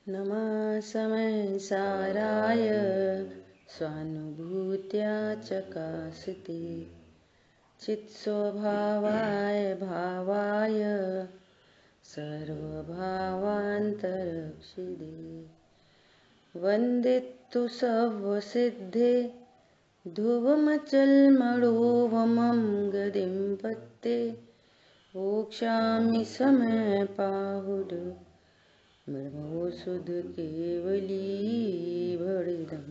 नमः समय साराय स्वानुभूत्या चकासिते चित्स्वभावाय भावाय सर्वभावान्तरक्षिदे वन्दितु सर्वसिद्धे ध्रुवमचलमणोवमं गतिं पत्ते वोक्षामि समयपाहुड मृमो सुध केवली भड़िदम।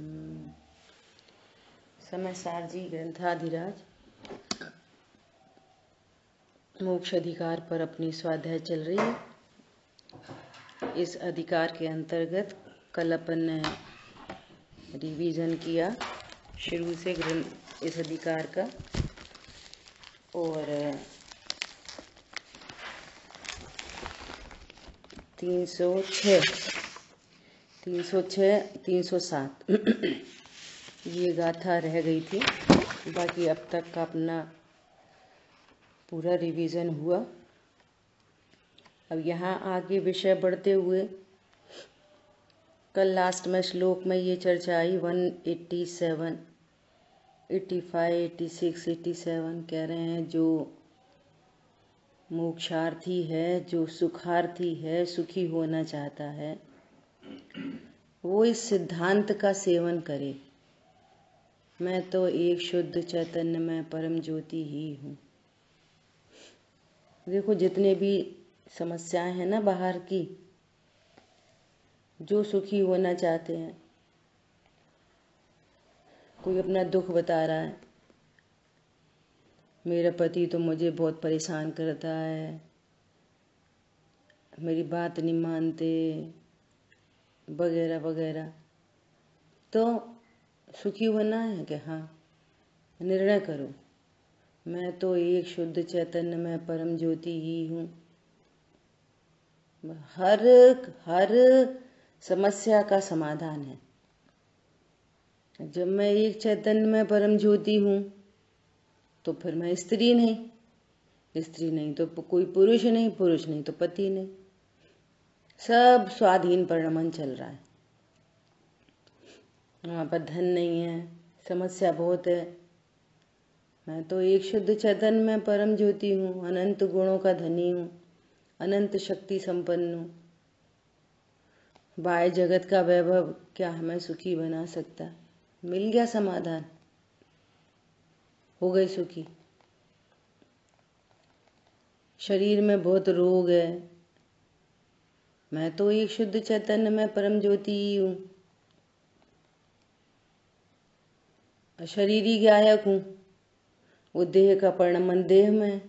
समय सारजी ग्रंथाधिराज मोक्ष अधिकार पर अपनी स्वाध्याय चल रही है। इस अधिकार के अंतर्गत कल अपन ने रिवीजन किया शुरू से इस अधिकार का, और 306, 307 ये गाथा रह गई थी। बाकी अब तक का अपना पूरा रिवीजन हुआ। अब यहाँ आगे विषय बढ़ते हुए कल लास्ट में श्लोक में ये चर्चा आई 187, 85, 86, 87 कह रहे हैं जो मोक्षार्थी है, जो सुखार्थी है, सुखी होना चाहता है, वो इस सिद्धांत का सेवन करे, मैं तो एक शुद्ध चैतन्य में परम ज्योति ही हूँ। देखो जितने भी समस्याएं हैं ना बाहर की, जो सुखी होना चाहते हैं, कोई अपना दुख बता रहा है, मेरा पति तो मुझे बहुत परेशान करता है, मेरी बात नहीं मानते, वगैरह वगैरह, तो सुखी होना है कि हाँ, निर्णय करो, मैं तो एक शुद्ध चैतन्य में परम ज्योति ही हूँ। हर समस्या का समाधान है। जब मैं एक चैतन्य में परम ज्योति हूँ तो फिर मैं स्त्री नहीं तो कोई पुरुष नहीं तो पति नहीं, सब स्वाधीन परिणमन चल रहा है। वहाँ पर धन नहीं है, समस्या बहुत है। मैं तो एक शुद्ध चैतन्य में परम ज्योति हूँ, अनंत गुणों का धनी हूँ, अनंत शक्ति संपन्न हूँ। बाह्य जगत का वैभव क्या हमें सुखी बना सकता? मिल गया समाधान, हो गए सुखी। शरीर में बहुत रोग है, मैं तो एक शुद्ध चैतन्य में परम ज्योति ही हूँ, शरीरी गायक हूँ, वो देह का परिणमन देह में।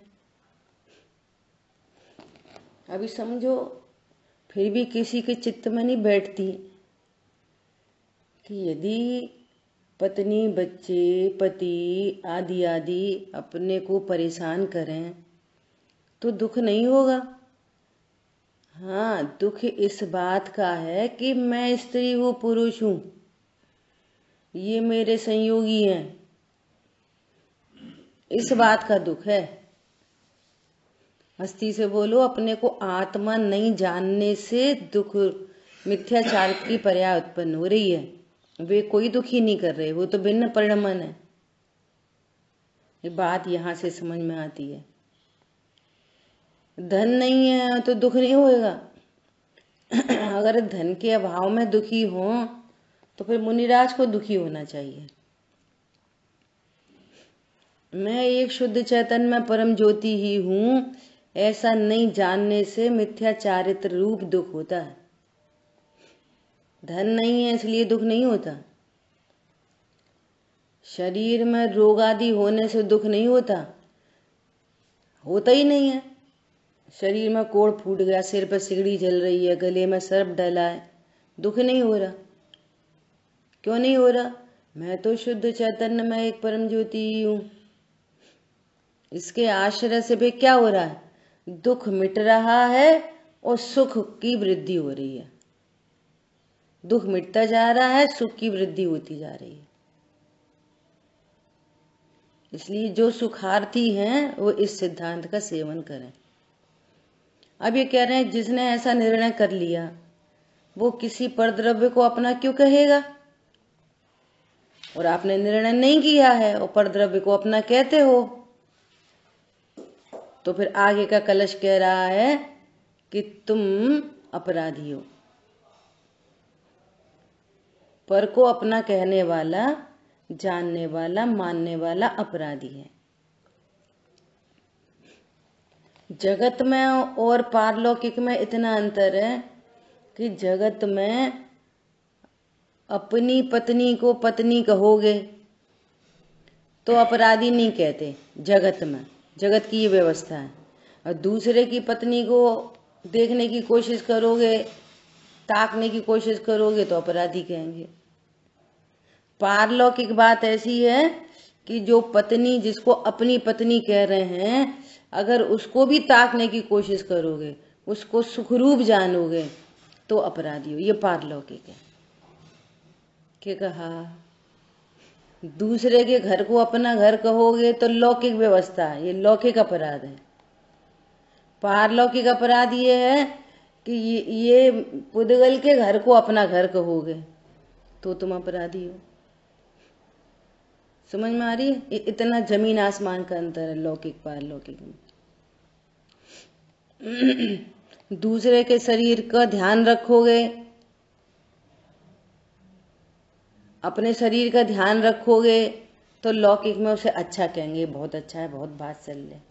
अभी समझो फिर भी किसी के चित्त में नहीं बैठती कि यदि पत्नी, बच्चे, पति आदि आदि अपने को परेशान करें तो दुख नहीं होगा। हाँ, दुख इस बात का है कि मैं स्त्री हूँ, पुरुष हूँ, ये मेरे संयोगी हैं, इस बात का दुख है। हस्ती से बोलो, अपने को आत्मा नहीं जानने से दुख, मिथ्याचार की पर्याय उत्पन्न हो रही है। वे कोई दुख ही नहीं कर रहे, वो तो भिन्न परिणमन है। ये बात यहाँ से समझ में आती है। धन नहीं है तो दुख नहीं होएगा। अगर धन के अभाव में दुखी हो तो फिर मुनिराज को दुखी होना चाहिए। मैं एक शुद्ध चैतन्य में परम ज्योति ही हूँ, ऐसा नहीं जानने से मिथ्याचारित्र रूप दुख होता है। धन नहीं है इसलिए दुख नहीं होता। शरीर में रोग आदि होने से दुख नहीं होता, होता ही नहीं है। शरीर में कोड़ फूट गया, सिर पर सिगड़ी जल रही है, गले में सर्प डला है, दुख नहीं हो रहा। क्यों नहीं हो रहा? मैं तो शुद्ध चैतन्य में एक परम ज्योति ही हूँ। इसके आश्रय से भी क्या हो रहा है? दुख मिट रहा है और सुख की वृद्धि हो रही है। दुख मिटता जा रहा है, सुख की वृद्धि होती जा रही है। इसलिए जो सुखार्थी हैं वो इस सिद्धांत का सेवन करें। अब ये कह रहे हैं जिसने ऐसा निर्णय कर लिया वो किसी परद्रव्य को अपना क्यों कहेगा? और आपने निर्णय नहीं किया है और परद्रव्य को अपना कहते हो। तो फिर आगे का कलश कह रहा है कि तुम अपराधी हो। पर को अपना कहने वाला, जानने वाला, मानने वाला अपराधी है। जगत में और पारलौकिक में इतना अंतर है कि जगत में अपनी पत्नी को पत्नी कहोगे तो अपराधी नहीं कहते। जगत में, जगत की ये व्यवस्था है। और दूसरे की पत्नी को देखने की कोशिश करोगे, ताकने की कोशिश करोगे तो अपराधी कहेंगे। पारलौकिक बात ऐसी है कि जो पत्नी, जिसको अपनी पत्नी कह रहे हैं, अगर उसको भी ताकने की कोशिश करोगे, उसको सुखरूप जानोगे तो अपराधी हो। ये पारलौकिक है। क्या कहा? दूसरे के घर को अपना घर कहोगे तो लौकिक व्यवस्था है, ये लौकिक अपराध है। पारलौकिक अपराध ये है कि ये पुद्गल के घर को अपना घर कहोगे तो तुम अपराधी हो। समझ में आ रही है? इतना जमीन आसमान का अंतर है लौकिक पारलौकिक में। दूसरे के शरीर का ध्यान रखोगे, अपने शरीर का ध्यान रखोगे तो लौकिक में उसे अच्छा कहेंगे, बहुत अच्छा है, बहुत वात्सल्य।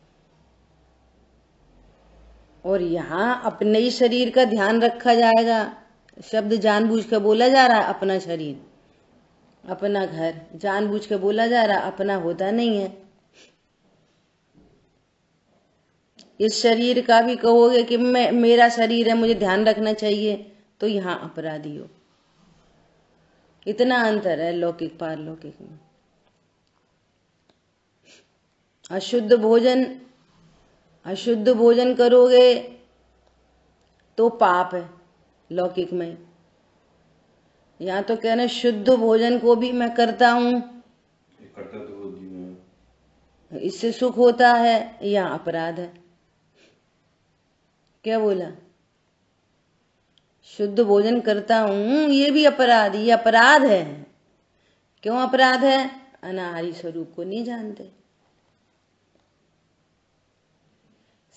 और यहाँ अपने ही शरीर का ध्यान रखा जाएगा। शब्द जानबूझ के बोला जा रहा है, अपना शरीर, अपना घर जानबूझ के बोला जा रहा, अपना होता नहीं है। इस शरीर का भी कहोगे कि मेरा शरीर है, मुझे ध्यान रखना चाहिए, तो यहाँ अपराधी हो। इतना अंतर है लौकिक पारलौकिक में। अशुद्ध भोजन करोगे तो पाप है लौकिक में। यहाँ तो कह रहे शुद्ध भोजन को भी मैं करता हूं, इससे सुख होता है, यहाँ अपराध है। क्या बोला? शुद्ध भोजन करता हूं, ये भी अपराध, ये अपराध है। क्यों अपराध है? अनाहारी स्वरूप को नहीं जानते।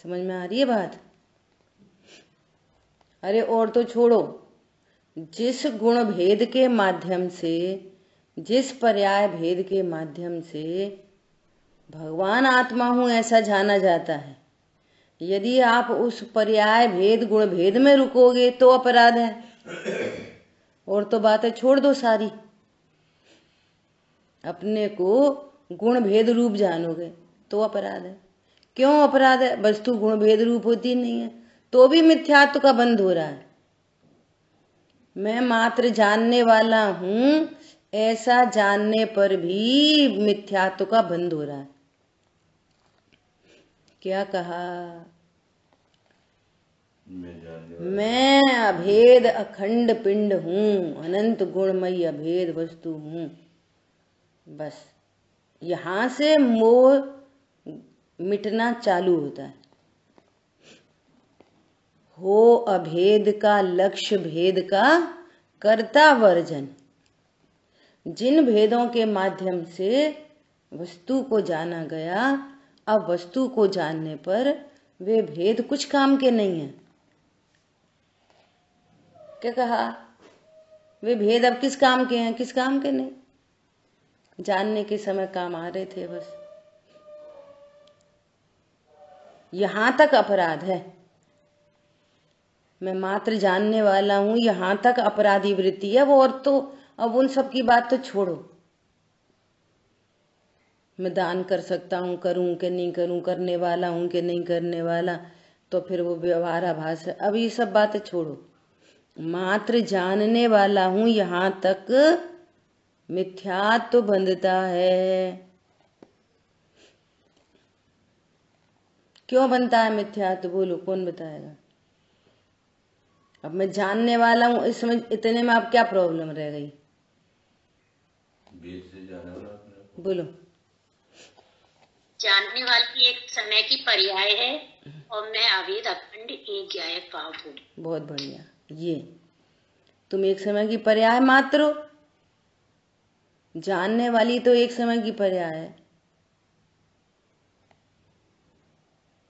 समझ में आ रही है बात? अरे और तो छोड़ो, जिस गुण भेद के माध्यम से, जिस पर्याय भेद के माध्यम से भगवान आत्मा हूं ऐसा जाना जाता है, यदि आप उस पर्याय भेद गुण भेद में रुकोगे तो अपराध है। और तो बातें छोड़ दो सारी, अपने को गुण भेद रूप जानोगे तो अपराध है। क्यों अपराध है? वस्तु गुण भेद रूप होती नहीं है तो भी मिथ्यात्व का बंध हो रहा है। मैं मात्र जानने वाला हूं ऐसा जानने पर भी मिथ्यात्व का बंध हो रहा है। क्या कहा? मैं अभेद अखंड पिंड हूं, अनंत गुणमयी अभेद वस्तु हूं। बस यहां से मोह मिटना चालू होता है। हो अभेद का लक्ष्य भेद का कर्ता वर्जन। जिन भेदों के माध्यम से वस्तु को जाना गया, अब वस्तु को जानने पर वे भेद कुछ काम के नहीं है। क्या कहा? वे भेद अब किस काम के हैं? किस काम के नहीं, जानने के समय काम आ रहे थे बस। यहां तक अपराध है। मैं मात्र जानने वाला हूं, यहां तक अपराधी वृत्ति है वो। और तो अब उन सब की बात तो छोड़ो, मैं दान कर सकता हूं, करूं कि नहीं करूं, करने वाला हूं कि नहीं करने वाला, तो फिर वो व्यवहाराभास है। अब ये सब बातें छोड़ो, मात्र जानने वाला हूं यहां तक मिथ्यात्व बंधता है। क्यों बनता है मिथ्यात्व? बोलो, कौन बताएगा? अब मैं जानने वाला हूं, इस समय इतने में अब क्या प्रॉब्लम रह गई? बोलो। जानने वाली एक समय की पर्याय है और मैं अभेद अखंड एक ज्ञायक भाव हूँ। बहुत बढ़िया। ये तुम एक समय की पर्याय मात्र हो। जानने वाली तो एक समय की पर्याय है।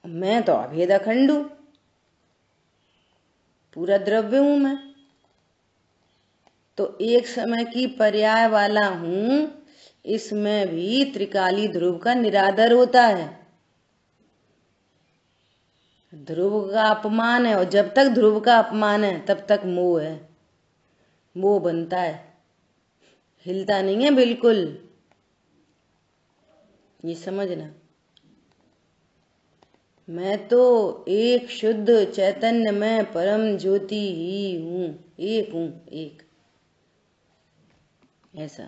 मैं तो अभेद अखंड हूं, पूरा द्रव्य हूं मैं, तो एक समय की पर्याय वाला हूं। इसमें भी त्रिकाली ध्रुव का निरादर होता है। ध्रुव का अपमान है, और जब तक ध्रुव का अपमान है तब तक मोह है, मोह बनता है, हिलता नहीं है बिल्कुल। ये समझना, मैं तो एक शुद्ध चैतन्य में परम ज्योति ही हूं, एक। ऐसा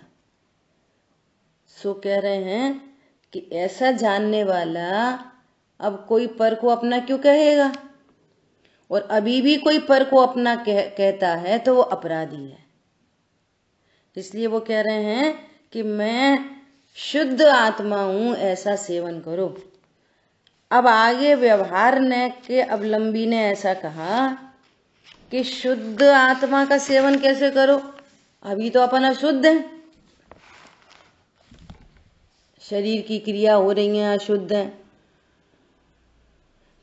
सो कह रहे हैं कि ऐसा जानने वाला अब कोई पर को अपना क्यों कहेगा, और अभी भी कोई पर को अपना कहता है तो वो अपराधी है। इसलिए वो कह रहे हैं कि मैं शुद्ध आत्मा हूं, ऐसा सेवन करो। अब आगे व्यवहार ने के अवलंबी ने ऐसा कहा कि शुद्ध आत्मा का सेवन कैसे करो, अभी तो अपन अशुद्ध है, शरीर की क्रिया हो रही है, अशुद्ध है,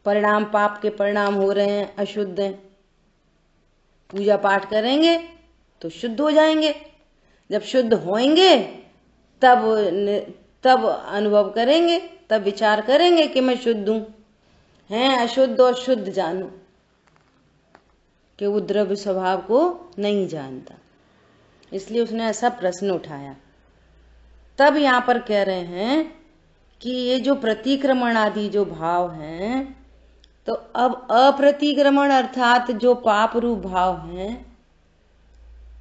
परिणाम पाप के परिणाम हो रहे हैं, अशुद्ध हैं। पूजा पाठ करेंगे तो शुद्ध हो जाएंगे, जब शुद्ध होंगे तब अनुभव करेंगे, तब विचार करेंगे कि मैं शुद्ध हूं। हैं अशुद्ध और शुद्ध जानो, कि वो द्रव्य स्वभाव को नहीं जानता। इसलिए उसने ऐसा प्रश्न उठाया। तब यहाँ पर कह रहे हैं कि ये जो प्रतिक्रमण आदि जो भाव हैं, तो अब अप्रतिक्रमण अर्थात जो पाप रूप भाव हैं,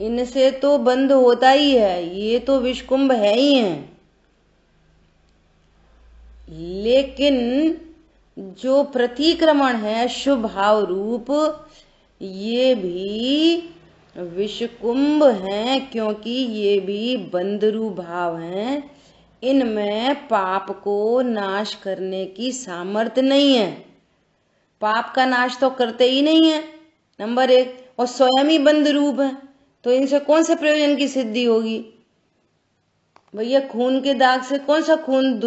इनसे तो बंद होता ही है, ये तो विषकुंभ है ही है। लेकिन जो प्रतिक्रमण है शुभ भाव रूप, ये भी विषकुंभ हैं, क्योंकि ये भी बंदरू भाव हैं। इनमें पाप को नाश करने की सामर्थ्य नहीं है, पाप का नाश तो करते ही नहीं है, नंबर एक, और स्वयं ही बंद रूप है, तो इनसे कौन से प्रयोजन की सिद्धि होगी भैया। खून के दाग से कौन सा खून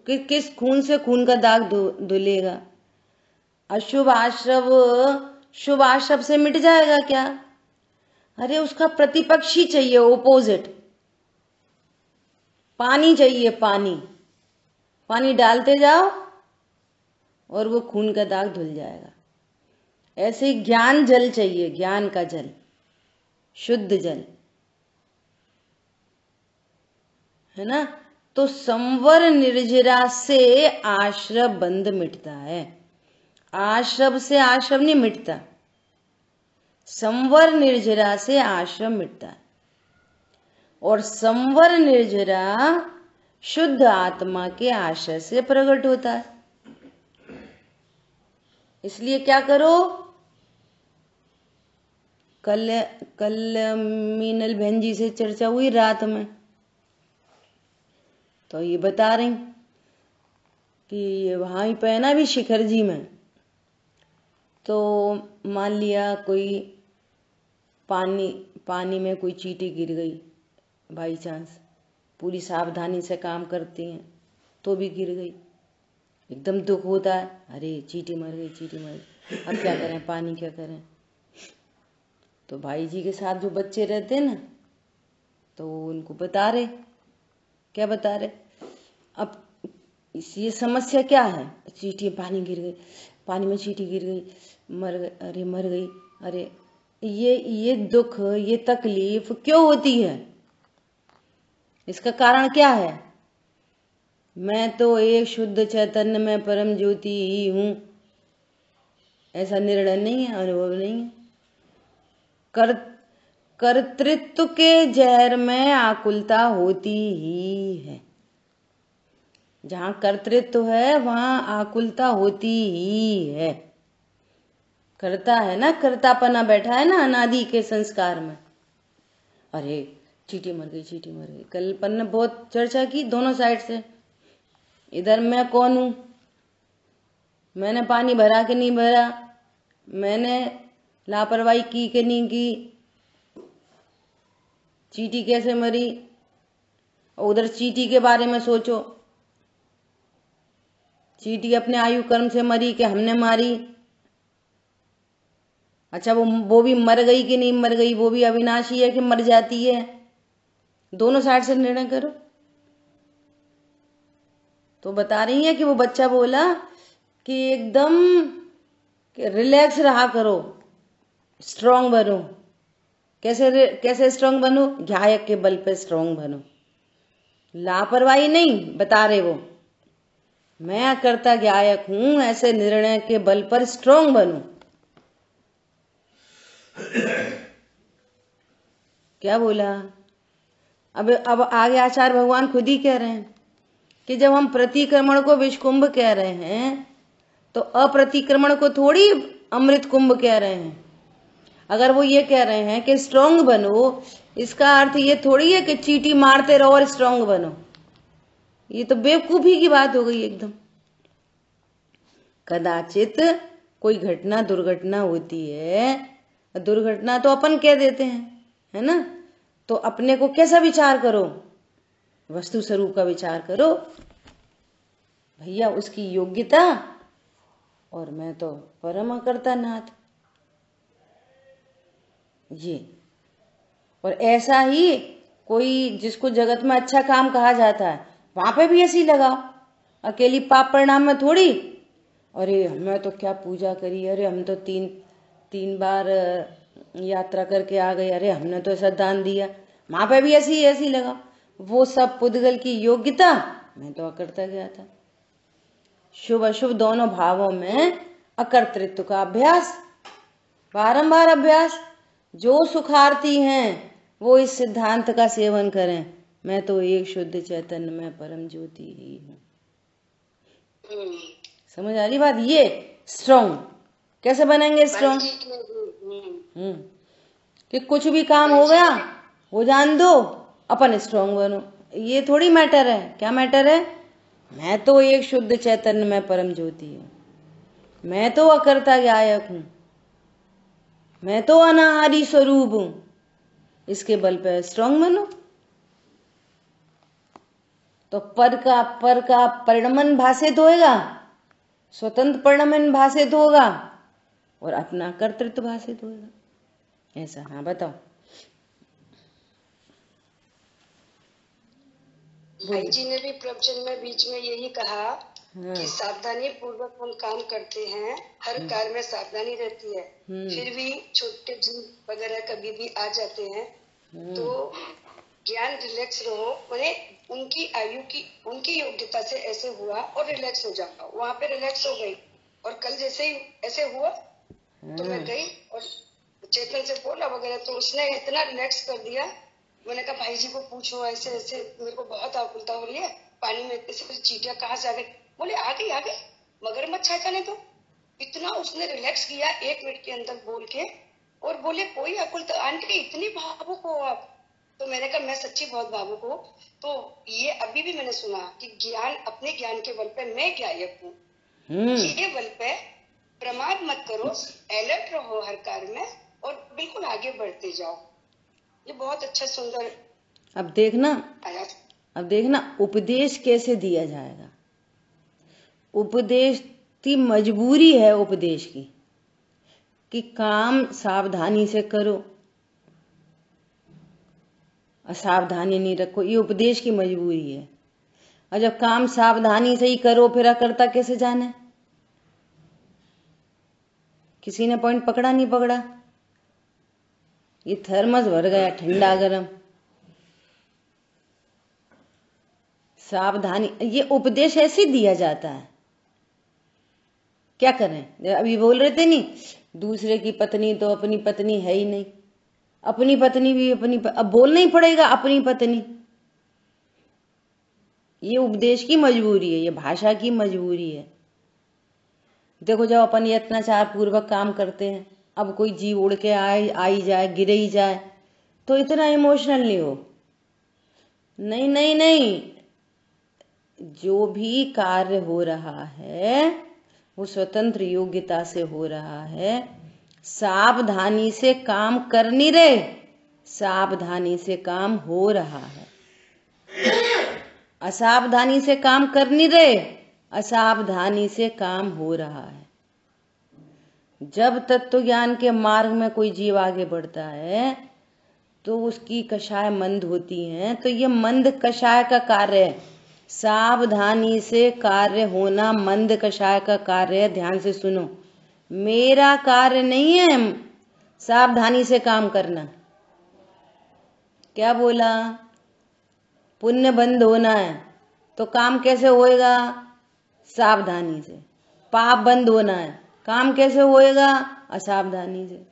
किस खून से खून का दाग धुलेगा? अशुभ आश्रव शुभ आश्रव से मिट जाएगा क्या? अरे उसका प्रतिपक्षी चाहिए, ओपोजिट। पानी चाहिए, पानी डालते जाओ और वो खून का दाग धुल जाएगा। ऐसे ही ज्ञान जल चाहिए, ज्ञान का जल, शुद्ध जल, है ना। तो संवर निर्जरा से आश्रव बंध मिटता है, आश्रव से आश्रव नहीं मिटता, संवर निर्जरा से आश्रम मिटता है। और संवर निर्जरा शुद्ध आत्मा के आश्रय से प्रकट होता है। इसलिए क्या करो, कल मीनल बहन जी से चर्चा हुई रात में, तो ये बता रही कि वहां पे है ना भी शिखर जी में, तो मान लिया कोई पानी में कोई चींटी गिर गई बाई चांस, पूरी सावधानी से काम करती हैं तो भी गिर गई, एकदम दुख होता है, अरे चींटी मर गई, अब क्या करें, पानी क्या करें। तो भाई जी के साथ जो बच्चे रहते हैं ना, तो उनको बता रहे, क्या बता रहे, अब ये समस्या क्या है, चींटी पानी गिर गई, पानी में चींटी गिर गई, मर गई, अरे ये दुख, ये तकलीफ क्यों होती है, इसका कारण क्या है? मैं तो एक शुद्ध चैतन्य में परम ज्योति ही हूं, ऐसा निर्णय नहीं है, अनुभव नहीं है। कर्तृत्व के जहर में आकुलता होती ही है, जहां कर्तृत्व है वहां आकुलता होती ही है। करता है ना, कर्तापना बैठा है ना अनादि के संस्कार में, अरे चींटी मर गई। कल अपन ने बहुत चर्चा की दोनों साइड से, इधर मैं कौन हूं, मैंने पानी भरा कि नहीं भरा, मैंने लापरवाही की कि नहीं की, चींटी कैसे मरी, उधर चींटी के बारे में सोचो, चींटी अपने आयु कर्म से मरी कि हमने मारी। अच्छा वो भी मर गई कि नहीं मर गई, वो भी अविनाशी है कि मर जाती है, दोनों साइड से निर्णय करो। तो बता रही है कि वो बच्चा बोला कि एकदम रिलैक्स रहा करो, स्ट्रांग बनो। कैसे स्ट्रांग बनो? ज्ञायक के बल पे स्ट्रांग बनो, लापरवाही नहीं बता रहे वो, मैं अकर्ता ज्ञायक हूं, ऐसे निर्णय के बल पर स्ट्रांग बनो। क्या बोला? अब आगे आचार्य भगवान खुद ही कह रहे हैं कि जब हम प्रतिक्रमण को विषकुंभ कह रहे हैं तो अप्रतिक्रमण को थोड़ी अमृत कुंभ कह रहे हैं। अगर वो ये कह रहे हैं कि स्ट्रांग बनो, इसका अर्थ ये थोड़ी है कि चींटी मारते रहो और स्ट्रांग बनो। ये तो बेवकूफी की बात हो गई एकदम। कदाचित कोई घटना दुर्घटना होती है, दुर्घटना तो अपन कह देते हैं, है ना, तो अपने को कैसा विचार करो? वस्तु स्वरूप का विचार करो भैया, उसकी योग्यता, और मैं तो परम अकर्ता नाथ। ये और ऐसा ही कोई जिसको जगत में अच्छा काम कहा जाता है वहां पे भी ऐसी लगाओ, अकेली पाप परिणाम में थोड़ी, अरे मैं तो क्या पूजा करी, अरे हम तो तीन बार यात्रा करके आ गए, अरे हमने तो ऐसा दान दिया, वहां पे भी ऐसी लगाओ। वो सब पुद्गल की योग्यता, मैं तो अकर्ता गया था। शुभ अशुभ दोनों भावों में अकर्तृत्व का अभ्यास, बारंबार अभ्यास। जो सुखार्थी हैं वो इस सिद्धांत का सेवन करें, मैं तो एक शुद्ध चैतन्य में परम ज्योति ही हूँ। समझ आ रही बात? ये स्ट्रॉन्ग कैसे बनेंगे? स्ट्रॉन्ग कि कुछ भी काम हो गया वो जान दो, अपन स्ट्रॉन्ग बनो। ये थोड़ी मैटर है। क्या मैटर है? मैं तो एक शुद्ध चैतन्य में परम ज्योति हूँ, मैं तो अकर्ता ज्ञायक हूँ, मैं तो अनाहारी स्वरूप हूं। इसके बल पे स्ट्रांग बनो तो पर का परिणमन भाषित होएगा, स्वतंत्र परिणमन भाषित होगा और अपना कर्तृत्व भाषित होएगा। ऐसा? हाँ बताओ। भाई जी ने भी प्रवचन में बीच में यही कहा कि सावधानी पूर्वक हम काम करते हैं, हर कार्य में सावधानी रहती है, फिर भी छोटे जीव वगैरह कभी भी आ जाते हैं तो ज्ञान रिलैक्स रहो, मैंने उनकी आयु की उनकी योग्यता से ऐसे हुआ और रिलैक्स हो जाओ। वहां पे रिलैक्स हो गई और कल जैसे ही ऐसे हुआ तो मैं गई और चेतन से बोला वगैरह, तो उसने इतना रिलैक्स कर दिया। मैंने कहा भाई जी को पूछो, ऐसे ऐसे मेरे को बहुत आकुलता हो रही है, पानी में ऐसे चींटियां कहाँ से आ गई? बोले आ गई मगरमच्छ आ जाने दो। इतना उसने रिलैक्स किया 1 मिनट के अंदर बोल के, और बोले कोई आकुलता, आंटी इतनी भावुक हो आप? तो मैंने कहा मैं सच्ची बहुत भावुक हूँ। तो ये अभी भी मैंने सुना कि ज्ञान, अपने ज्ञान के बल पे मैं ज्ञायक हूँ, ये बल पे प्रमाद मत करो, अलर्ट रहो हर कार्य में और बिल्कुल आगे बढ़ते जाओ। ये बहुत अच्छा सुंदर। अब देखना उपदेश कैसे दिया जाएगा। उपदेश की मजबूरी है उपदेश की कि काम सावधानी से करो, असावधानी नहीं रखो, ये उपदेश की मजबूरी है। और जब काम सावधानी से ही करो फिर अकर्ता कैसे जाने? किसी ने पॉइंट पकड़ा नहीं पकड़ा? ये थर्मस भर गया ठंडा गरम। सावधानी, ये उपदेश ऐसे दिया जाता है। क्या करें? अभी बोल रहे थे नहीं, दूसरे की पत्नी तो अपनी पत्नी है ही नहीं, अपनी पत्नी भी अब बोलना ही पड़ेगा अपनी पत्नी। ये उपदेश की मजबूरी है, ये भाषा की मजबूरी है। देखो जब अपन ये अत्याचार पूर्वक काम करते हैं, अब कोई जीव उड़ के आई जाए, गिरे ही जाए तो इतना इमोशनल नहीं हो। नहीं नहीं नहीं, जो भी कार्य हो रहा है वो स्वतंत्र योग्यता से हो रहा है, सावधानी से काम कर नहीं रहे, सावधानी से काम हो रहा है, असावधानी से काम कर नहीं रहे, असावधानी से काम हो रहा है। जब तत्व ज्ञान के मार्ग में कोई जीव आगे बढ़ता है तो उसकी कषाय मंद होती हैं, तो ये मंद कषाय का कार्य है। सावधानी से कार्य होना मंद कषाय का कार्य है। ध्यान से सुनो, मेरा कार्य नहीं है सावधानी से काम करना। क्या बोला? पुण्य बंद होना है तो काम कैसे होएगा? सावधानी से। पाप बंद होना है, काम कैसे होएगा? असावधानी से।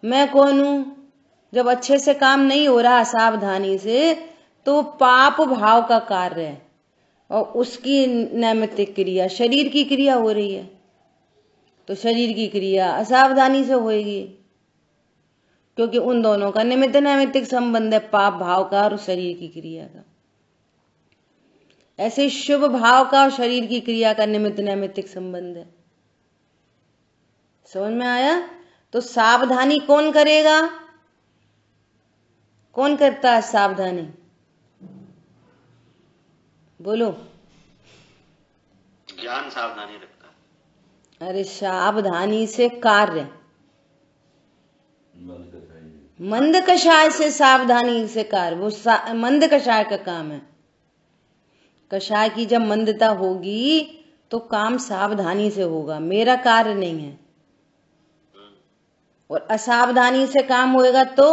मैं कौन हूं? जब अच्छे से काम नहीं हो रहा सावधानी से तो पाप भाव का कार्य है और उसकी नैमित्तिक क्रिया शरीर की क्रिया हो रही है, तो शरीर की क्रिया असावधानी से होएगी, क्योंकि उन दोनों का निमित्त नैमित्तिक संबंध है, पाप भाव का और शरीर की क्रिया का। ऐसे शुभ भाव का और शरीर की क्रिया का निमित्त नैमित्तिक संबंध है। समझ में आया? तो सावधानी कौन करेगा? कौन करता है सावधानी? बोलो। ज्ञान सावधानी रखता है। अरे सावधानी से कार्य, मंद कषाय से सावधानी से कार्य, वो मंद कषाय का काम है। कषाय की जब मंदता होगी तो काम सावधानी से होगा, मेरा कार्य नहीं है। और असावधानी से काम होएगा तो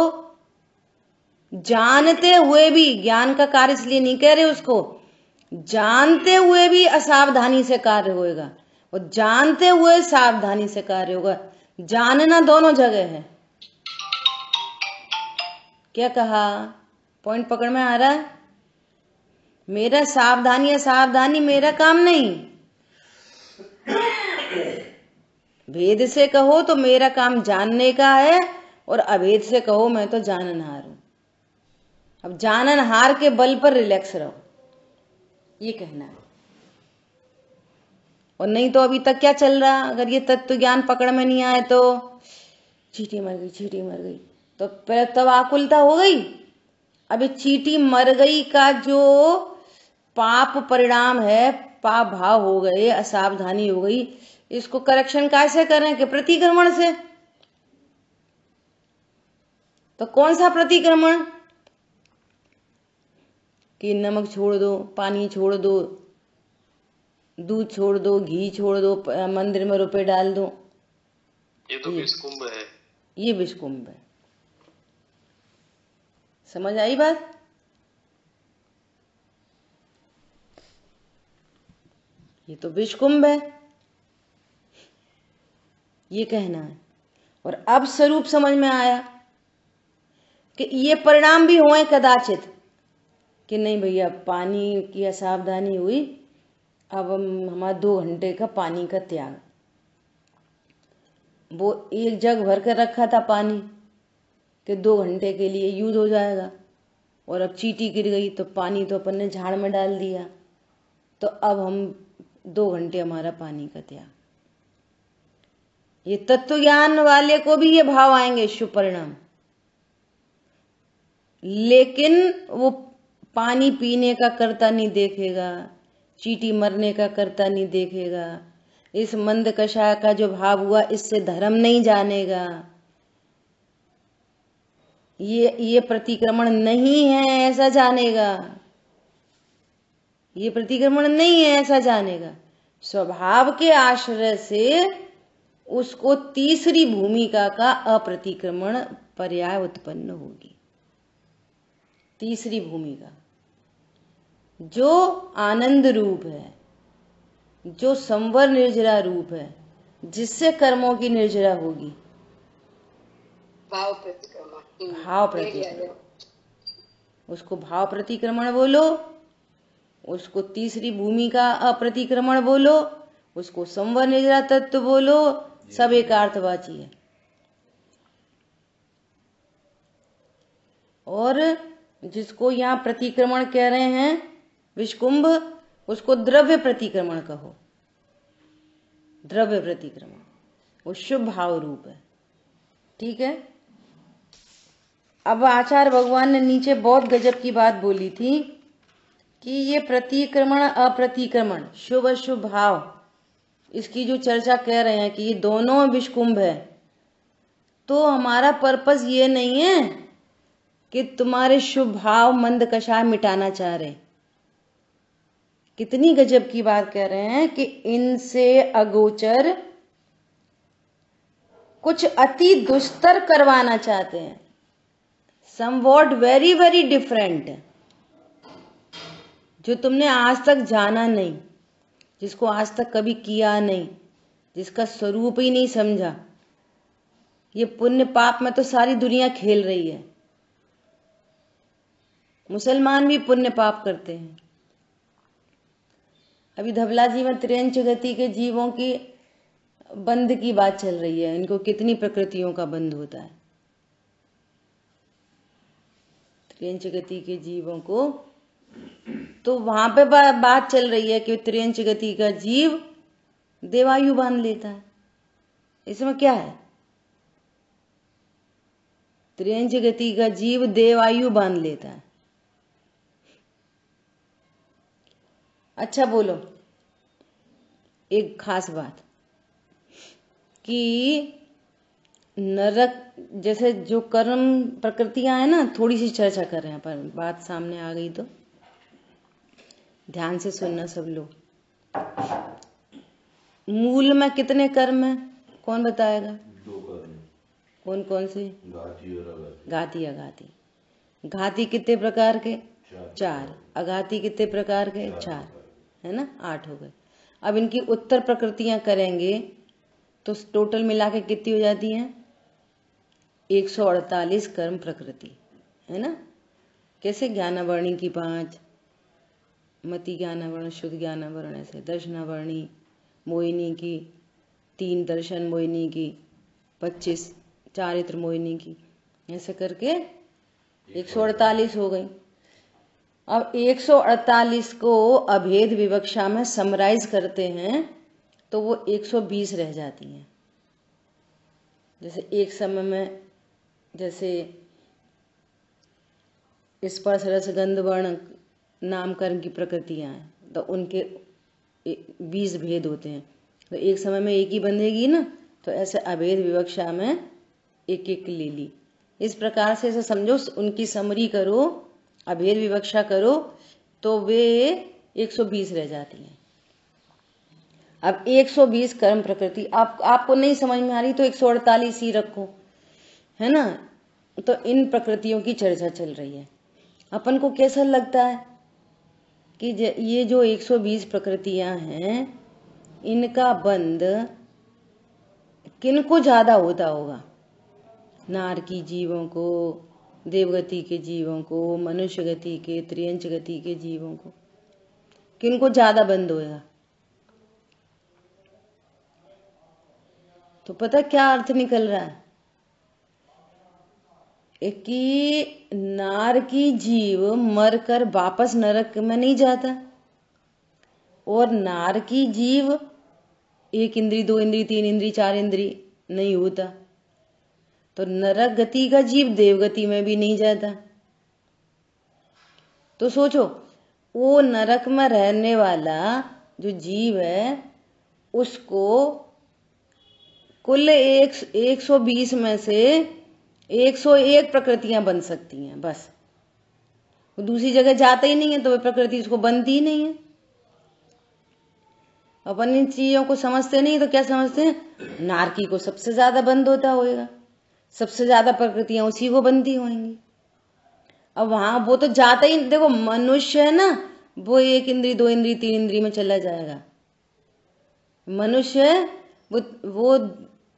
जानते हुए भी, ज्ञान का कार्य इसलिए नहीं कह रहे उसको, जानते हुए भी असावधानी से कार्य होएगा और जानते हुए सावधानी से कार्य होगा। जानना दोनों जगह है। क्या कहा? पॉइंट पकड़ में आ रहा है? मेरा सावधानी असावधानी मेरा काम नहीं। भेद से कहो तो मेरा काम जानने का है और अभेद से कहो मैं तो जाननहार हूं। अब जाननहार के बल पर रिलैक्स रहो, ये कहना है। और नहीं तो अभी तक क्या चल रहा? अगर ये तत्व ज्ञान पकड़ में नहीं आए तो चींटी मर गई, चींटी मर गई, तो पहले तब आकुलता हो गई। अभी चींटी मर गई का जो पाप परिणाम है, पाप भाव हो गए, असावधानी हो गई, इसको करेक्शन कैसे करें? कि प्रतिक्रमण से। तो कौन सा प्रतिक्रमण? कि नमक छोड़ दो, पानी छोड़ दो, दूध छोड़ दो, घी छोड़ दो, मंदिर में रुपए डाल दो। ये तो विषकुंभ है। ये विषकुंभ है। समझ आई बात? ये तो विषकुंभ है, ये कहना है। और अब स्वरूप समझ में आया कि ये परिणाम भी हुए कदाचित कि नहीं भैया पानी की असावधानी हुई, अब हमारा 2 घंटे का पानी का त्याग। वो एक जग भर कर रखा था पानी कि 2 घंटे के लिए यूज हो जाएगा, और अब चींटी गिर गई तो पानी तो अपन ने झाड़ में डाल दिया, तो अब हम 2 घंटे हमारा पानी का त्याग। ये तत्व ज्ञान वाले को भी ये भाव आएंगे शुभ परिणाम, लेकिन वो पानी पीने का करता नहीं देखेगा, चींटी मरने का करता नहीं देखेगा, इस मंद कषाय का जो भाव हुआ इससे धर्म नहीं जानेगा। ये प्रतिक्रमण नहीं है ऐसा जानेगा, ये प्रतिक्रमण नहीं है ऐसा जानेगा। स्वभाव के आश्रय से उसको तीसरी भूमिका का अप्रतिक्रमण पर्याय उत्पन्न होगी। तीसरी भूमिका जो आनंद रूप है, जो संवर निर्जरा रूप है, जिससे कर्मों की निर्जरा होगी। भाव प्रतिक्रमण। भाव प्रतिक्रमण, उसको भाव प्रतिक्रमण बोलो, उसको तीसरी भूमिका अप्रतिक्रमण बोलो, उसको संवर निर्जरा तत्व बोलो, सब एक अर्थवाची है। और जिसको यहाँ प्रतिक्रमण कह रहे हैं विषकुंभ, उसको द्रव्य प्रतिक्रमण कहो। द्रव्य प्रतिक्रमण वो शुभ भाव रूप है। ठीक है। अब आचार्य भगवान ने नीचे बहुत गजब की बात बोली थी कि ये प्रतिक्रमण अप्रतिक्रमण शुभ अशुभ भाव, इसकी जो चर्चा कर रहे हैं कि ये दोनों विषकुंभ है, तो हमारा पर्पस ये नहीं है कि तुम्हारे शुभ भाव मंद कषाय मिटाना चाह रहे। कितनी गजब की बात कह रहे हैं कि इनसे अगोचर कुछ अति दुस्तर करवाना चाहते हैं, समवॉट वेरी वेरी डिफरेंट, जो तुमने आज तक जाना नहीं, जिसको आज तक कभी किया नहीं, जिसका स्वरूप ही नहीं समझा। ये पुण्य पाप में तो सारी दुनिया खेल रही है। मुसलमान भी पुण्य पाप करते हैं। अभी धवला जी में त्रियंच गति के जीवों की बंध की बात चल रही है। इनको कितनी प्रकृतियों का बंध होता है। त्रियंच गति के जीवों को तो वहां पे बात चल रही है कि त्रियंच गति का जीव देवायु बांध लेता है। इसमें क्या है? त्रियंच गति का जीव देवायु बांध लेता है। अच्छा बोलो, एक खास बात कि नरक जैसे जो कर्म प्रकृतियां हैं ना, थोड़ी सी चर्चा कर रहे हैं, पर बात सामने आ गई तो ध्यान से सुनना सब लोग। मूल में कितने कर्म है? कौन बताएगा? 2 कर्म। कौन कौन से? घाती और अघाती। घाती अघाती। घाती कितने प्रकार के? 4। अघाती कितने प्रकार के? 4, है ना, 8 हो गए। अब इनकी उत्तर प्रकृतियां करेंगे तो टोटल मिला के कितनी हो जाती हैं? 148 कर्म प्रकृति, है ना। कैसे? ज्ञानावर्णी की 5, मति ज्ञानावर्ण, शुद्ध ज्ञानावर्ण, ऐसे दर्शनावर्णी, मोहिनी की 3, दर्शन मोहिनी की 25, चारित्र मोहिनी की, ऐसे करके 148 हो गई। अब 148 को अभेद विवक्षा में समराइज करते हैं तो वो 120 रह जाती हैं। जैसे एक समय में जैसे स्पर्श रस गंध वर्ण नाम कर्म की प्रकृतियां हैं तो उनके 20 भेद होते हैं, तो एक समय में एक ही बंधेगी ना, तो ऐसे अभेद विवक्षा में एक एक ले ली। इस प्रकार से ऐसे समझो, उनकी समरी करो, अभेद विवक्षा करो तो वे 120 रह जाती हैं। अब 120 कर्म प्रकृति आपको नहीं समझ में आ रही तो 148 ही रखो, है ना। तो इन प्रकृतियों की चर्चा चल रही है। अपन को कैसा लगता है कि ये जो 120 प्रकृतियां हैं, इनका बंध किनको ज्यादा होता होगा? नारकी जीवों को, देवगति के जीवों को, मनुष्य गति के, त्रियंच गति के जीवों को किनको ज्यादा बंध होएगा? तो पता क्या अर्थ निकल रहा है कि नारकी जीव मरकर वापस नरक में नहीं जाता, और नारकी जीव 1 इंद्री, 2 इंद्री, 3 इंद्री, 4 इंद्री नहीं होता, तो नरक गति का जीव देवगति में भी नहीं जाता। तो सोचो, वो नरक में रहने वाला जो जीव है उसको कुल 120 में से 101 प्रकृतियां बन सकती हैं, बस। वो दूसरी जगह जाता ही नहीं है तो वह प्रकृति उसको बनती ही नहीं है। अपन इन चीजों को समझते नहीं तो क्या समझते हैं? नारकी को सबसे ज्यादा बंद होता होगा, सबसे ज्यादा प्रकृतियां उसी को बनती होंगी। अब वहां वो तो जाता ही, देखो मनुष्य है ना, वो 1 इंद्री, 2 इंद्री, 3 इंद्री में चला जाएगा। मनुष्य है वो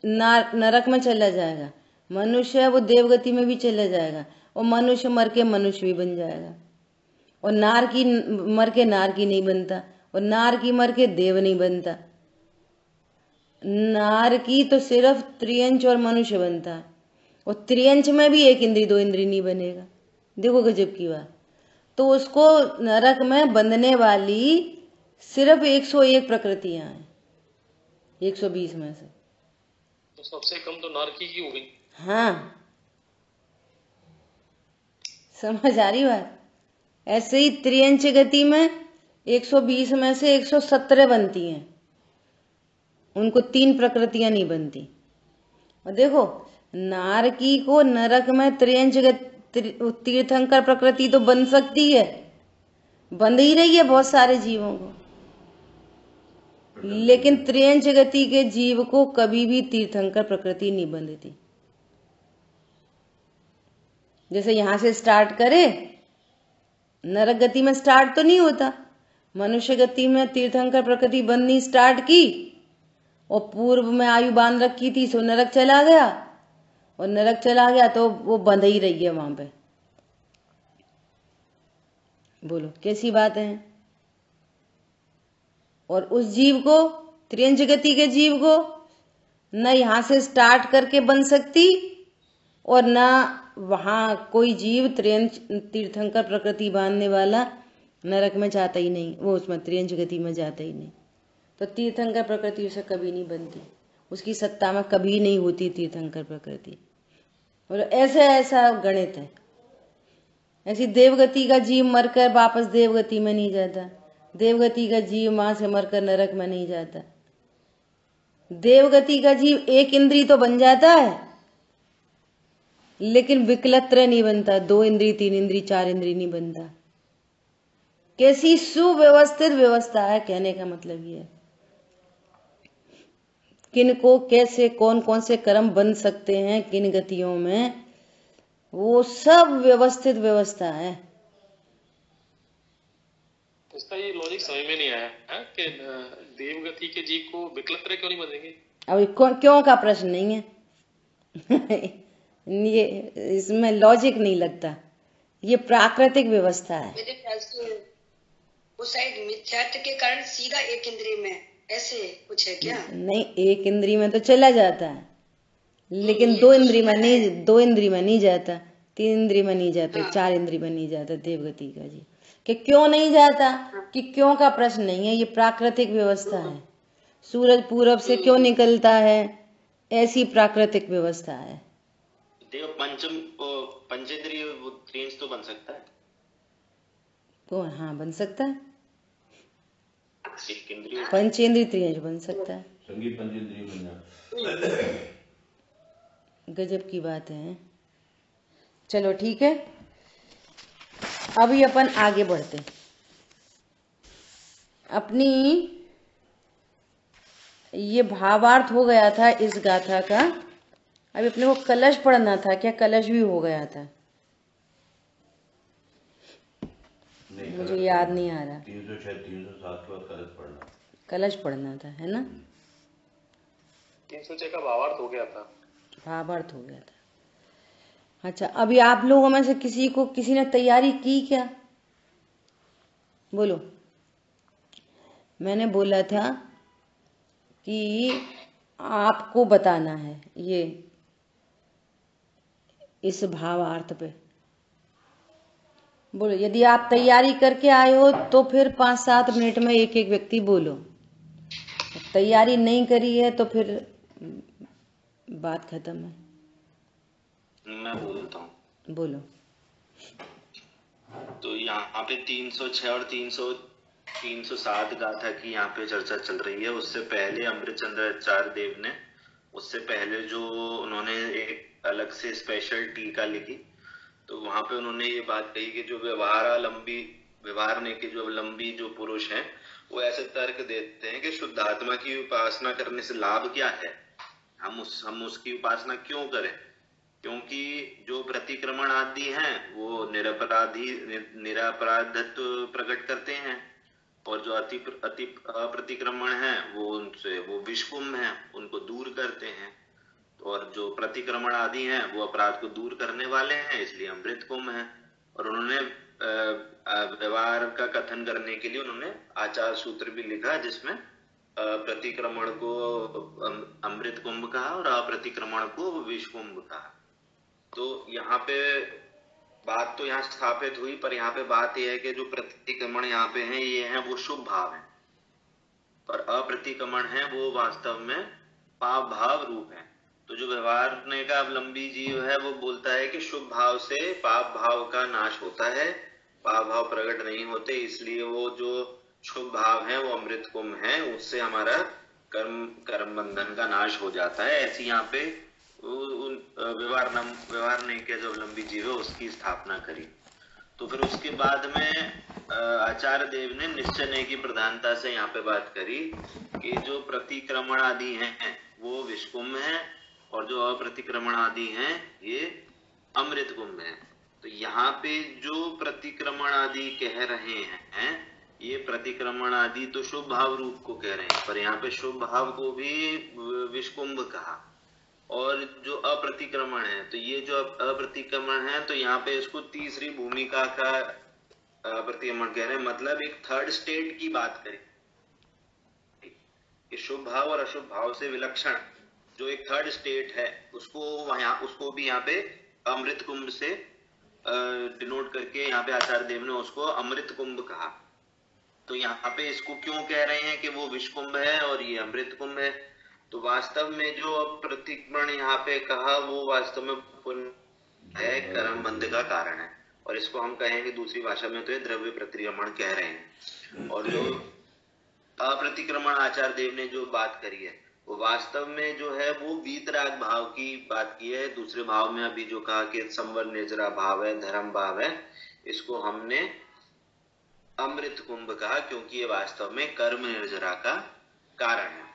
नरक में चला जाएगा। मनुष्य है वो देवगति में भी चला जाएगा, और मनुष्य मर के मनुष्य भी बन जाएगा। और नारकी मर के नारकी नहीं बनता, और नारकी मर के देव नहीं बनता। नारकी तो सिर्फ त्रियंच और मनुष्य बनता है, और त्रियंच में भी 1 इंद्री, 2 इंद्री नहीं बनेगा। देखो गजब की बात। तो उसको नरक में बंधने वाली सिर्फ 101 प्रकृतियां हैं 120 में से। तो सबसे कम तो नारकी की हो गई। हाँ, समझ आ रही बात? ऐसे ही त्रियंच गति में 120 में से 117 बनती हैं, उनको 3 प्रकृतियां नहीं बनती। और देखो, नारकी को नरक में तीर्थंकर प्रकृति तो बन सकती है, बंध ही रही है बहुत सारे जीवों को, लेकिन त्रियंच गति के जीव को कभी भी तीर्थंकर प्रकृति नहीं बंधती। जैसे यहां से स्टार्ट करे, नरक गति में स्टार्ट तो नहीं होता, मनुष्य गति में तीर्थंकर प्रकृति बननी स्टार्ट की और पूर्व में आयु बांध रखी थी, सो नरक चला गया, और नरक चला गया तो वो बंध ही रही है वहां पे। बोलो कैसी बात है? और उस जीव को, त्रियंच गति के जीव को, न यहां से स्टार्ट करके बन सकती और न वहां कोई जीव तीर्थंकर प्रकृति बांधने वाला नरक में जाता ही नहीं, वो उसमें त्रियंच गति में जाता ही नहीं। तो तीर्थंकर प्रकृति उसे कभी नहीं बनती, उसकी सत्ता में कभी नहीं होती तीर्थंकर प्रकृति। और ऐसा गणित है। ऐसी देवगति का जीव मरकर वापस देवगति में नहीं जाता, देवगति का जीव मां से मरकर नरक में नहीं जाता। देवगति का जीव एक इंद्री तो बन जाता है, लेकिन विकलत्र नहीं बनता, 2 इंद्री, 3 इंद्री, 4 इंद्री नहीं बनता। कैसी सुव्यवस्थित व्यवस्था है, कहने का मतलब ये है। किन को कैसे कौन कौन से कर्म बन सकते हैं किन गतियों में, वो सब व्यवस्थित व्यवस्था है। इसका ये लॉजिक समझ में नहीं आया है कि देवगति के जीव को विकलत्र क्यों नहीं बनेंगे? अब क्यों का प्रश्न नहीं है। ये इसमें लॉजिक नहीं लगता, ये प्राकृतिक व्यवस्था है। मेरे ख्याल से वो शायद मिथ्यात्व के कारण सीधा एक इंद्रिय में ऐसे कुछ है क्या? नहीं, एक इंद्रिय में तो चला जाता है, लेकिन 2 इंद्रिय में नहीं, 2 इंद्रिय में नहीं जाता, 3 इंद्रिय में नहीं जाता, 4 इंद्रिय में नहीं जाता देवगति का जी। कि क्यों नहीं जाता, कि क्यों का प्रश्न नहीं है, ये प्राकृतिक व्यवस्था है। सूरज पूरब से क्यों निकलता है, ऐसी प्राकृतिक व्यवस्था है। देव पंचेंद्रिय त्रियंच तो बन सकता है। कौन? हाँ, बन सकता है, एक इंद्रिय पंचेंद्रिय त्रियंच बन सकता है। संगीत पंचेंद्रिय बन जाता। गजब की बात है। चलो ठीक है, अभी अपन आगे बढ़ते। अपनी ये भावार्थ हो गया था इस गाथा का, अभी अपने को कलश पढ़ना था। क्या कलश भी हो गया था? मुझे याद नहीं आ रहा। 307 के बाद कलश पढ़ना, कलश पढ़ना था, है ना? 306 का भावार्थ हो गया था। भावार्थ हो गया था। अच्छा, अभी आप लोगों में से किसी ने तैयारी की क्या? बोलो। मैंने बोला था कि आपको बताना है ये इस भावार्थ पे। बोलो, यदि आप तैयारी करके आए हो तो फिर 5-7 मिनट में एक एक व्यक्ति बोलो। तैयारी नहीं करी है तो फिर बात खत्म है। मैं बोलता हूँ। बोलो। तो यहाँ पे 306 और 307 गाथा की यहाँ पे चर्चा चल रही है। उससे पहले अमृतचंद्र आचार्य देव ने, उससे पहले जो उन्होंने एक अलग से स्पेशल टीका लिखी, तो वहां पे उन्होंने ये बात कही कि जो व्यवहारने के जो लंबी जो पुरुष हैं, वो ऐसे तर्क देते हैं कि शुद्ध आत्मा की उपासना करने से लाभ क्या है, हम उसकी उपासना क्यों करें, क्योंकि जो प्रतिक्रमण आदि हैं वो निरपराधत्व प्रकट करते हैं, और जो अति प्रतिक्रमण है वो विषकुंभ है, उनको दूर करते हैं, और जो प्रतिक्रमण आदि हैं वो अपराध को दूर करने वाले हैं, इसलिए अमृत कुंभ है। और उन्होंने व्यवहार का कथन करने के लिए उन्होंने आचार सूत्र भी लिखा, जिसमें प्रतिक्रमण को अमृत कुंभ कहा और अप्रतिक्रमण को विष कुंभ कहा। तो यहाँ पे बात तो यहाँ स्थापित हुई, पर यहाँ पे बात यह है कि जो प्रतिक्रमण यहाँ पे हैं ये हैं वो शुभ भाव है, और अप्रतिक्रमण है वो वास्तव में पाप भाव रूप है। तो जो व्यवहार का अवलंबी जीव है वो बोलता है कि शुभ भाव से पाप भाव का नाश होता है, पाप भाव प्रकट नहीं होते, इसलिए वो जो शुभ भाव है वो अमृत कुंभ है, उससे हमारा कर्म बंधन का नाश हो जाता है। ऐसी यहाँ पे व्यवहार नहीं के जो अवलंबी जीव है उसकी स्थापना करी। तो फिर उसके बाद में आचार्य देव ने निश्चय की प्रधानता से यहाँ पे बात करी कि जो प्रतिक्रमण आदि हैं वो विषकुंभ है और जो अप्रतिक्रमण आदि हैं ये अमृत कुंभ है। तो यहाँ पे जो प्रतिक्रमण आदि कह रहे हैं ये प्रतिक्रमण आदि तो शुभ भाव रूप को कह रहे हैं, पर यहाँ पे शुभ भाव को भी विषकुंभ कहा। और जो अप्रतिक्रमण है तो ये जो अप्रतिक्रमण है तो यहाँ पे इसको तीसरी भूमिका का प्रतिक्रमण कह रहे हैं, मतलब एक थर्ड स्टेट की बात करें कि शुभ भाव और अशुभ भाव से विलक्षण जो एक थर्ड स्टेट है उसको भी यहाँ पे अमृत कुंभ से डिनोट करके यहाँ पे आचार्य देव ने उसको अमृत कुंभ कहा। तो यहाँ पे इसको क्यों कह रहे हैं कि वो विष कुंभ है और ये अमृत कुंभ है? तो वास्तव में जो प्रतिक्रमण यहाँ पे कहा वो वास्तव में पुण्य है, कर्म बंध का कारण है, और इसको हम कहेंगे दूसरी भाषा में तो ये द्रव्य प्रतिक्रमण कह रहे हैं। और जो अप्रतिक्रमण आचार्य देव ने जो बात करी है वो वास्तव में जो है वो वीतराग भाव की बात की है। दूसरे भाव में अभी जो कहा कि संवर निर्जरा भाव है, धर्म भाव है, इसको हमने अमृत कुंभ कहा क्योंकि ये वास्तव में कर्म निर्जरा का कारण है।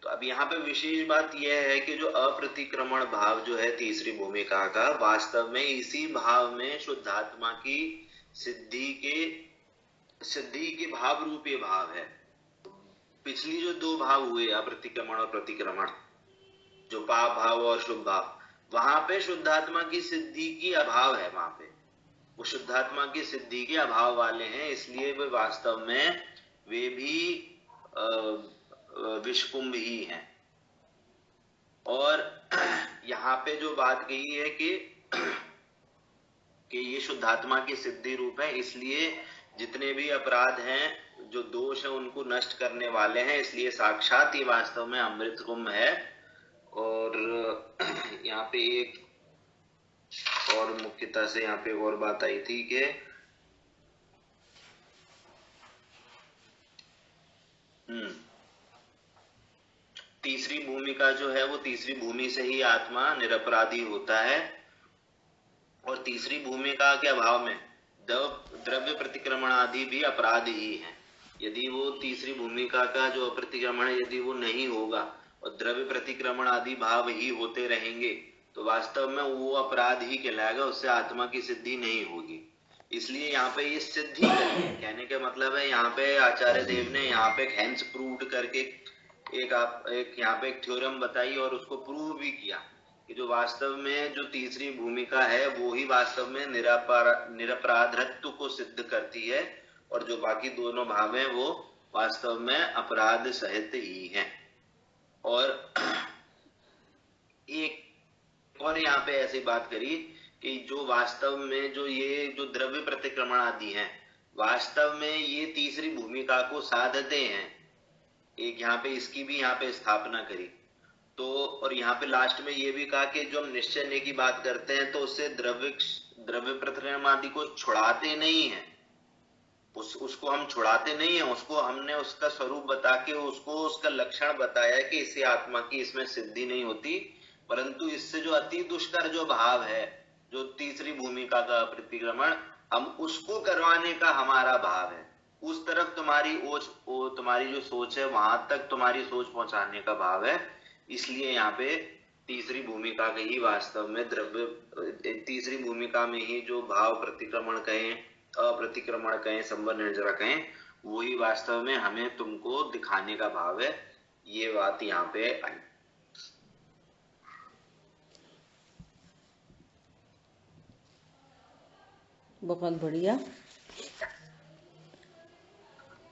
तो अब यहाँ पे विशेष बात यह है कि जो अप्रतिक्रमण भाव जो है तीसरी भूमिका का, वास्तव में इसी भाव में शुद्धात्मा की सिद्धि के भाव रूपी भाव है। पिछली जो दो भाव हुए अप्रतिक्रमण और प्रतिक्रमण, जो पाप भाव और शुभ भाव, वहां पे शुद्धात्मा की सिद्धि की अभाव है, वहां पे वो शुद्धात्मा की सिद्धि के अभाव वाले हैं, इसलिए वे वास्तव में वे भी विषकुंभ ही हैं। और यहाँ पे जो बात कही है कि ये शुद्धात्मा की सिद्धि रूप है, इसलिए जितने भी अपराध हैं, जो दोष है, उनको नष्ट करने वाले हैं, इसलिए साक्षात ये वास्तव में अमृत कुंभ है। और यहाँ पे एक और मुख्यता से यहाँ पे एक और बात आई थी कि तीसरी भूमिका जो है वो तीसरी भूमि से ही आत्मा निरपराधी होता है। और तीसरी भूमिका के अभाव में द्रव्य प्रतिक्रमण आदि भी अपराध ही है। यदि वो तीसरी भूमिका का जो अप्रतिक्रमण है यदि वो नहीं होगा और द्रव्य प्रतिक्रमण आदि भाव ही होते रहेंगे तो वास्तव में वो अपराध ही कहलाएगा, उससे आत्मा की सिद्धि नहीं होगी। इसलिए यहाँ पे ये सिद्धि कहने का मतलब है, यहाँ पे आचार्य देव ने यहाँ पे हेंस प्रूव्ड करके एक यहाँ पे एक थ्योरम बताई और उसको प्रूव भी किया कि जो वास्तव में जो तीसरी भूमिका है वो ही वास्तव में निरपराधत्व को सिद्ध करती है, और जो बाकी दोनों भाव हैं वो वास्तव में अपराध सहित ही हैं। और एक और यहाँ पे ऐसी बात करी कि जो वास्तव में जो ये जो द्रव्य प्रतिक्रमण आदि हैं वास्तव में ये तीसरी भूमिका को साधते हैं। एक यहाँ पे इसकी भी यहाँ पे स्थापना करी। तो और यहाँ पे लास्ट में ये भी कहा कि जो हम निश्चय की बात करते हैं तो उससे द्रव्य प्रतिक्रमण आदि को छुड़ाते नहीं है, उसको हम छुड़ाते नहीं है, उसको हमने उसका स्वरूप बता के उसको उसका लक्षण बताया कि इससे आत्मा की इसमें सिद्धि नहीं होती, परंतु इससे जो अति दुष्कर जो भाव है, जो तीसरी भूमिका का प्रतिक्रमण, हम उसको करवाने का हमारा भाव है। उस तरफ तुम्हारी जो सोच है वहां तक तुम्हारी सोच पहुंचाने का भाव है। इसलिए यहाँ पे तीसरी भूमिका के ही वास्तव में तीसरी भूमिका में ही जो भाव प्रतिक्रमण कहें, अप्रतिक्रमण कहें, संवर निर्जरा कहें, वही वास्तव में हमें तुमको दिखाने का भाव है। ये बात यहाँ पे आई। बहुत बढ़िया।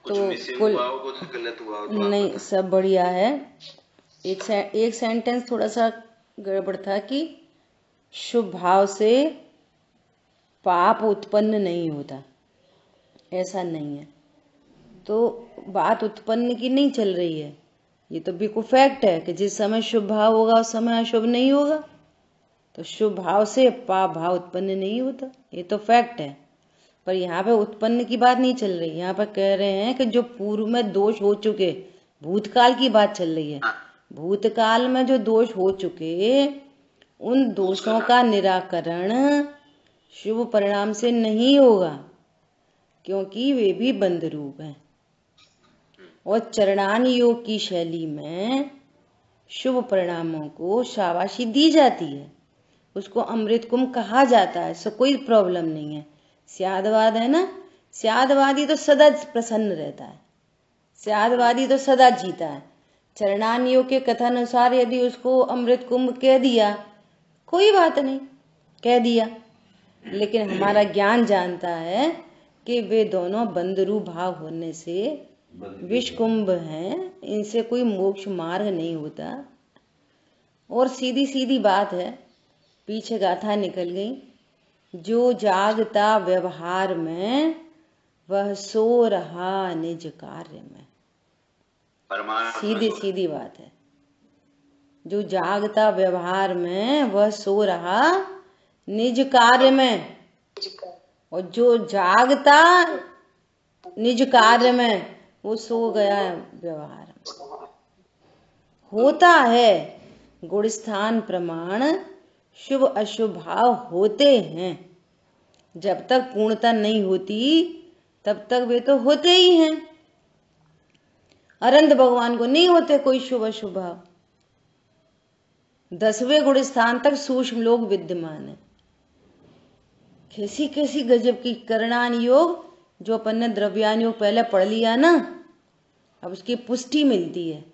कुछ मिसिंग हुआ हो, कुछ गलत हुआ हो तो नहीं, सब बढ़िया है। एक सेंटेंस थोड़ा सा गड़बड़ था कि शुभ भाव से पाप उत्पन्न नहीं होता, ऐसा नहीं है। तो बात उत्पन्न की नहीं चल रही है, ये तो बिल्कुल फैक्ट है कि जिस समय शुभ भाव होगा उस समय अशुभ नहीं होगा। तो शुभ भाव से पाप भाव उत्पन्न नहीं होता, ये तो फैक्ट है। पर यहाँ पे उत्पन्न की बात नहीं चल रही, यहाँ पर कह रहे हैं कि जो पूर्व में दोष हो चुके, भूतकाल की बात चल रही है। भूतकाल में जो दोष हो चुके उन दोषों का निराकरण शुभ परिणाम से नहीं होगा, क्योंकि वे भी बंध रूप हैं। और चरणान योग की शैली में शुभ परिणामों को शाबाशी दी जाती है, उसको अमृत कुंभ कहा जाता है। सो कोई प्रॉब्लम नहीं है। स्यादवाद है ना, स्यादवादी तो सदा प्रसन्न रहता है, स्यादवादी तो सदा जीता है। चरणान योग के कथानुसार यदि उसको अमृत कुंभ कह दिया कोई बात नहीं, कह दिया, लेकिन हमारा ज्ञान जानता है कि वे दोनों बंधरू भाव होने से विष कुंभ हैं, इनसे कोई मोक्ष मार्ग नहीं होता। और सीधी सीधी बात है, पीछे गाथा निकल गई, जो जागता व्यवहार में वह सो रहा निज कार्य में। सीधी सीधी बात है, जो जागता व्यवहार में वह सो रहा निज कार्य में, और जो जागता निज कार्य में वो सो गया व्यवहार में। होता है गुण स्थान प्रमाण, शुभ अशुभ भाव होते हैं। जब तक पूर्णता नहीं होती तब तक वे तो होते ही हैं। अनंत भगवान को नहीं होते कोई शुभ अशुभ भाव। 10वें गुण स्थान तक सूक्ष्म लोग विद्यमान है। कैसी कैसी गजब की करणान योग, जो अपन ने द्रव्यान योग पहले पढ़ लिया ना, अब उसकी पुष्टि मिलती है,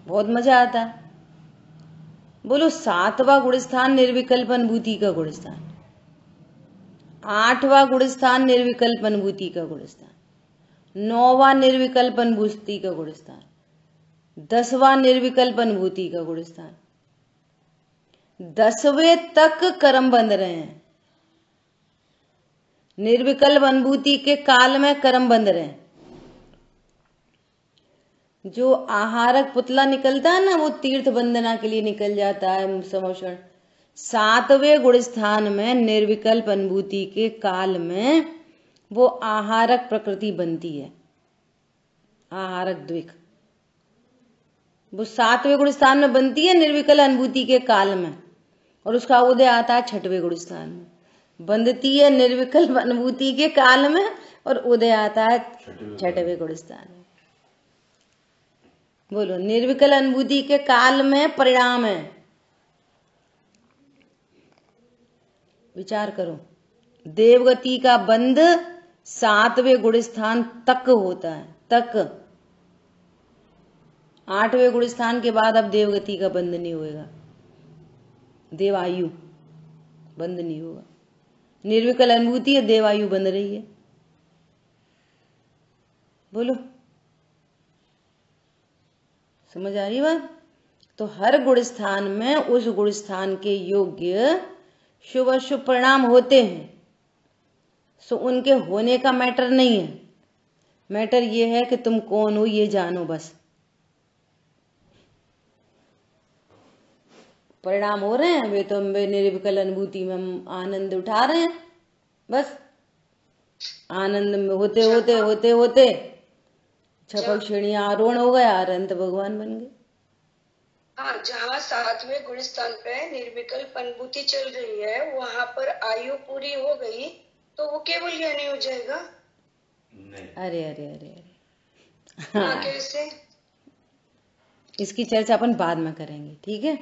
बहुत मजा आता है। बोलो 7वां गुण स्थान निर्विकल्प अनुभूति का गुण स्थान, 8वां गुण स्थान निर्विकल्प अनुभूति का गुण स्थान, 9वां निर्विकल्प अनुभूति का गुण स्थान, 10वां निर्विकल्प अनुभूति का गुण स्थान। 10वें तक कर्म बंध रहे हैं। निर्विकल्प अनुभूति के काल में कर्म बंध रहे हैं। जो आहारक पुतला निकलता है ना, वो तीर्थ वंदना के लिए निकल जाता है समोषण। 7वें गुण स्थान में निर्विकल्प अनुभूति के काल में वो आहारक प्रकृति बनती है, आहारक द्विक, वो 7वें गुण स्थान में बनती है निर्विकल्प अनुभूति के काल में, और उसका उदय आता है 6वें गुण स्थान में। बंधती है निर्विकल्प अनुभूति के काल में और उदय आता है 6वें गुण स्थान में। बोलो, निर्विकल्प अनुभूति के काल में परिणाम है। विचार करो, देवगति का बंध 7वें गुण स्थान तक होता है, तक। 8वें गुण स्थान के बाद अब देवगति का बंध नहीं होएगा, देवायु बंद नहीं होगा। निर्विकल्प अनुभूति है, देवायु बंध रही है। बोलो, समझ आ रही बात? तो हर गुण स्थान में उस गुण स्थान के योग्य शुभ अशुभ परिणाम होते हैं। सो उनके होने का मैटर नहीं है, मैटर ये है कि तुम कौन हो ये जानो बस। परिणाम हो रहे हैं, वे तो वे निर्विकल्प अनुभूति में हम आनंद उठा रहे हैं। बस आनंद में होते होते होते होते छपक श्रेणी आरोहण हो गया, अनंत भगवान बन गए। हाँ, जहाँ 7वें गुण स्थान पे निर्विकल्प अनुभूति चल रही है, वहाँ पर आयु पूरी हो गई तो वो केवल ज्ञानी हो जाएगा। नहीं। अरे अरे अरे अरे, हाँ, कैसे? इसकी चर्चा अपन बाद में करेंगे, ठीक है?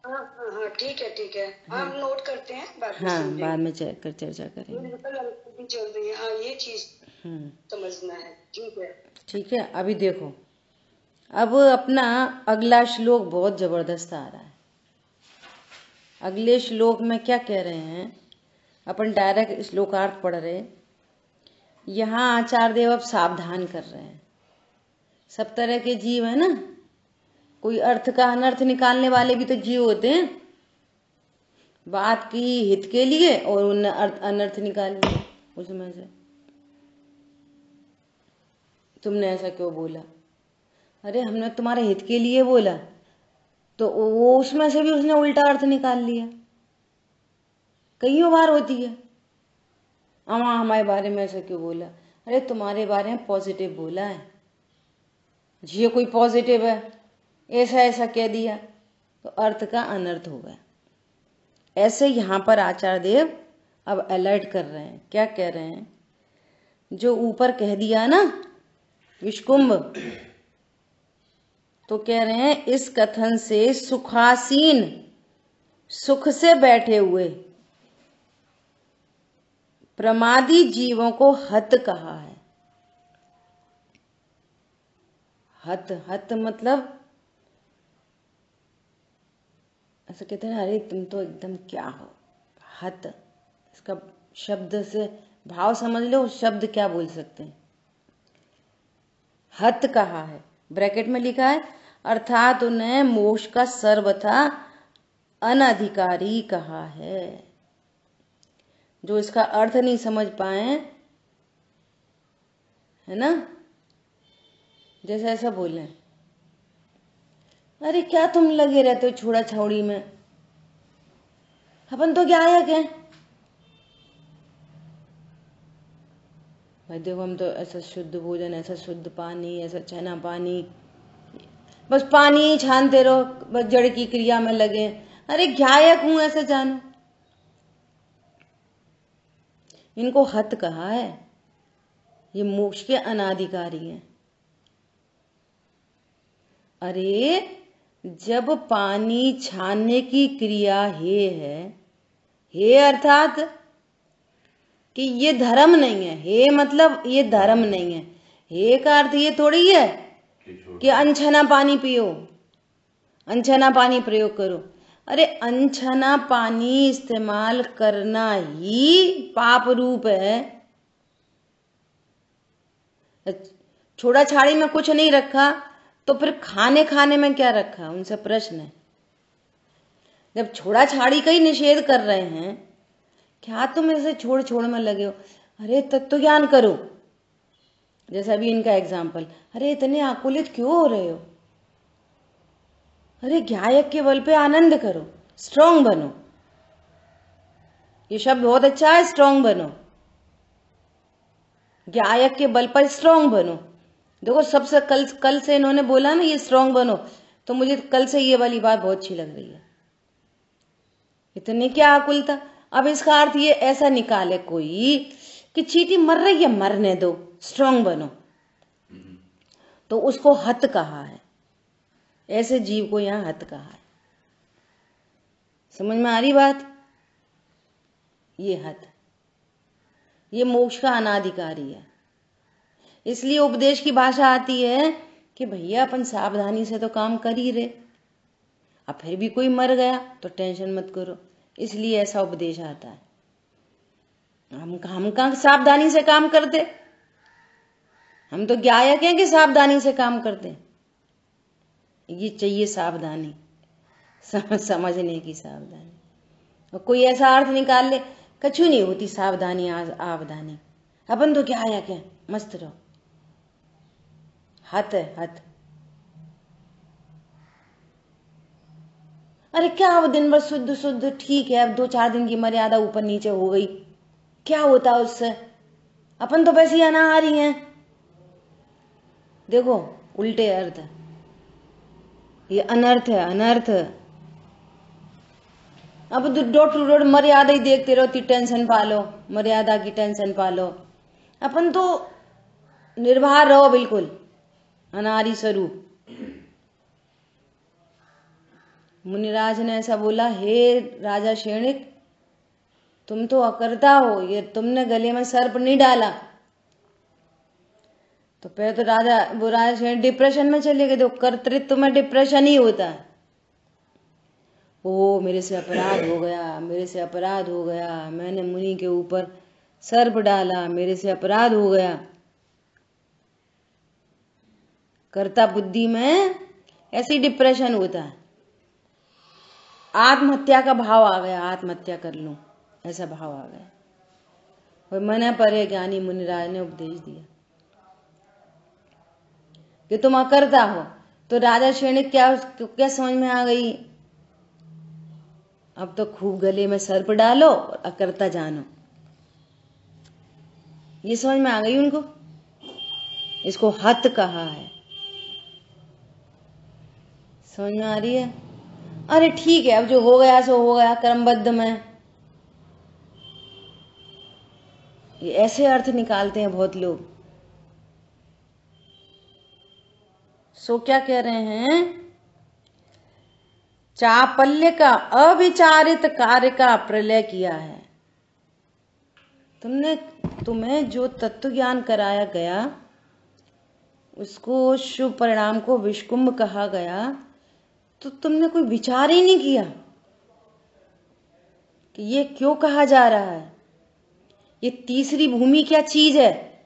हाँ हाँ हाँ, ठीक है ठीक है, हम नोट करते हैं, बाद में हाँ, समझेंगे। बाद में चर्चा करेंगे। निर्विकल्प अनुभूति चल रही है, हाँ, ये चीज समझना है। ठीक है, ठीक है। अभी देखो, अब अपना अगला श्लोक बहुत जबरदस्त आ रहा है। अगले श्लोक में क्या कह रहे हैं, अपन डायरेक्ट श्लोकार्थ पढ़ रहे। यहाँ आचार्य देव अब सावधान कर रहे हैं। सब तरह के जीव है ना, कोई अर्थ का अनर्थ निकालने वाले भी तो जीव होते हैं, बात की हित के लिए और उन अनर्थ निकाल लिया उसमें से। तुमने ऐसा क्यों बोला, अरे हमने तुम्हारे हित के लिए बोला, तो वो उसमें से भी उसने उल्टा अर्थ निकाल लिया। कईयों बार होती है, अमा हमारे बारे में ऐसा क्यों बोला? अरे तुम्हारे बारे में पॉजिटिव बोला है, ये कोई पॉजिटिव है, ऐसा ऐसा कह दिया, तो अर्थ का अनर्थ हो गया। ऐसे यहाँ पर आचार्य देव अब अलर्ट कर रहे हैं। क्या कह रहे हैं? जो ऊपर कह दिया ना विषकुंभ, तो कह रहे हैं इस कथन से सुखासीन, सुख से बैठे हुए प्रमादी जीवों को हत कहा है। हत, हत मतलब ऐसा कहते हैं, अरे तुम तो एकदम क्या हो। हत, इसका शब्द से भाव समझ लो, उस शब्द क्या बोल सकते हैं। हत कहा है, ब्रैकेट में लिखा है, अर्थात उन्हें मोक्ष का सर्वथा अनधिकारी कहा है। जो इसका अर्थ नहीं समझ पाए, है ना, जैसे ऐसा बोले, अरे क्या तुम लगे रहते हो छोड़ा छाउड़ी में, अपन तो गायक हैं। भाई देखो, हम तो ऐसा शुद्ध भोजन, ऐसा शुद्ध पानी, ऐसा चना पानी, बस पानी ही छानते रहो, बस जड़ की क्रिया में लगे। अरे गायक हूं ऐसे जानो। इनको हत कहा है, ये मोक्ष के अनाधिकारी हैं। अरे जब पानी छानने की क्रिया है, हे अर्थात कि ये धर्म नहीं है, हे मतलब ये धर्म नहीं है। हे का अर्थ ये थोड़ी है कि अनछना पानी पियो, अनछना पानी प्रयोग करो। अरे अनछना पानी इस्तेमाल करना ही पाप रूप है। छोड़ा छाड़ी में कुछ नहीं रखा, तो फिर खाने खाने में क्या रखा? उनसे प्रश्न है। जब छोड़ा छाड़ी का ही निषेध कर रहे हैं, क्या तुम ऐसे छोड़ छोड़ में लगे हो? अरे तत्व ज्ञान करो। जैसा अभी इनका एग्जाम्पल, अरे इतने आकुलित क्यों हो रहे हो? अरे गायक के बल पे आनंद करो, स्ट्रांग बनो। ये शब्द बहुत अच्छा है, स्ट्रांग बनो। गायक के बल पर स्ट्रांग बनो। देखो, सबसे कल से इन्होंने बोला ना ये स्ट्रांग बनो, तो मुझे कल से ये वाली बात बहुत अच्छी लग रही है। इतने क्या आकुलता। अब इसका अर्थ ये ऐसा निकाले कोई कि चींटी मर रही है, मरने दो, स्ट्रांग बनो, तो उसको हत कहा है। ऐसे जीव को यहां हत कहा है। समझ में आ रही बात? ये हत, ये मोक्ष का अनाधिकारी है। इसलिए उपदेश की भाषा आती है कि भैया अपन सावधानी से तो काम कर ही रहे, अब फिर भी कोई मर गया तो टेंशन मत करो। इसलिए ऐसा उपदेश आता है। हम कहाँ सावधानी से काम करते? हम तो गायक हैं कि सावधानी से काम करते। ये चाहिए सावधानी, समझने की सावधानी। और कोई ऐसा अर्थ निकाल ले, कछु नहीं होती सावधानी आवधानी, अपन तो गायक हैं, मस्त रहो। हत है, हत। अरे क्या वो दिन भर शुद्ध शुद्ध ठीक है, अब 2-4 दिन की मर्यादा ऊपर नीचे हो गई, क्या होता है उससे? अपन तो वैसे ही अनाहारी हैं। देखो, उल्टे अर्थ है, ये अनर्थ है, अनर्थ। अब डोट टू डोट मर्यादा ही देखते रहो, टेंशन पालो, मर्यादा की टेंशन पालो। अपन तो निर्भर रहो, बिल्कुल अनारी स्वरूप। मुनिराज ने ऐसा बोला, हे राजा श्रेणिक, तुम तो अकर्ता हो, ये तुमने गले में सर्प नहीं डाला। तो फिर तो राजा श्रेणिक डिप्रेशन में चले गए। तो कर्तृत्व में डिप्रेशन ही होता है। ओ मेरे से अपराध हो गया, मेरे से अपराध हो गया, मैंने मुनि के ऊपर सर्प डाला, मेरे से अपराध हो गया। कर्ता बुद्धि में ऐसी डिप्रेशन होता है। आत्महत्या का भाव आ गया, आत्महत्या कर लूं, ऐसा भाव आ गया। और मना परे ज्ञानी मुनिराज ने उपदेश दिया। कि तुम अकर्ता हो। तो राजा श्रेणिक क्या समझ में आ गई? अब तो खूब गले में सर्प डालो और अकर्ता जानो, ये समझ में आ गई उनको। इसको हत कहा है, समझ में आ रही है? अरे ठीक है, अब जो हो गया सो हो गया, क्रमबद्ध में। ये ऐसे अर्थ निकालते हैं बहुत लोग। सो क्या कह रहे हैं? चापल्य का अविचारित कार्य का प्रलय किया है। तुम्हें जो तत्व ज्ञान कराया गया, उसको शुभ परिणाम को विषकुंभ कहा गया, तो तुमने कोई विचार ही नहीं किया कि ये क्यों कहा जा रहा है, ये तीसरी भूमि क्या चीज है,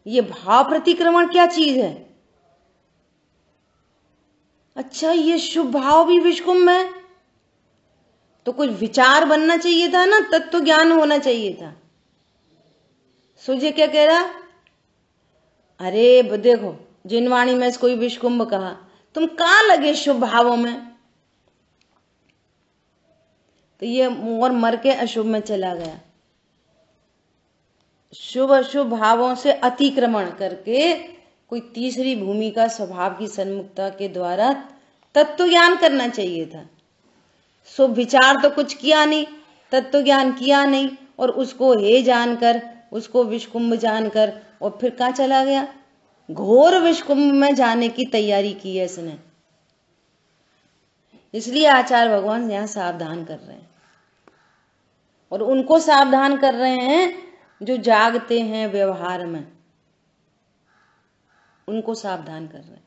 ये भाव प्रतिक्रमण क्या चीज है। अच्छा, ये शुभ भाव भी विषकुंभ है, तो कुछ विचार बनना चाहिए था ना, तत्व ज्ञान होना चाहिए था। सोचिए क्या कह रहा? अरे देखो, जिनवाणी में इसको विषकुंभ कहा, तुम कहां लगे शुभ भावों में, तो ये मोर मर के अशुभ में चला गया। शुभ अशुभ भावों से अतिक्रमण करके कोई तीसरी भूमि का स्वभाव की सन्मुखता के द्वारा तत्व ज्ञान करना चाहिए था। सो विचार तो कुछ किया नहीं, तत्व ज्ञान किया नहीं, और उसको हे जानकर, उसको विषकुंभ जानकर, और फिर कहाँ चला गया? घोर विषकुंभ में जाने की तैयारी की है इसने। इसलिए आचार्य भगवान यहां सावधान कर रहे हैं, और उनको सावधान कर रहे हैं जो जागते हैं व्यवहार में, उनको सावधान कर रहे हैं।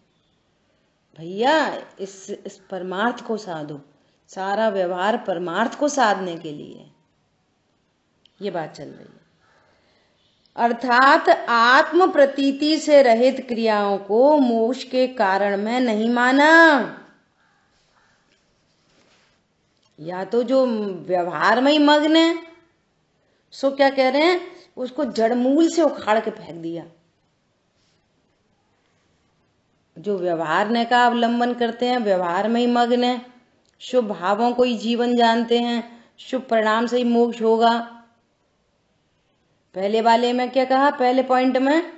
भैया इस परमार्थ को साधो, सारा व्यवहार परमार्थ को साधने के लिए ये बात चल रही है। अर्थात आत्म प्रतीति से रहित क्रियाओं को मोक्ष के कारण में नहीं माना। या तो जो व्यवहार में ही मग्न है, सो क्या कह रहे हैं, उसको जड़मूल से उखाड़ के फेंक दिया। जो व्यवहार ने का अवलंबन करते हैं, व्यवहार में ही मग्न है, शुभ भावों को ही जीवन जानते हैं, शुभ परिणाम से ही मोक्ष होगा। पहले वाले में क्या कहा, पहले पॉइंट में,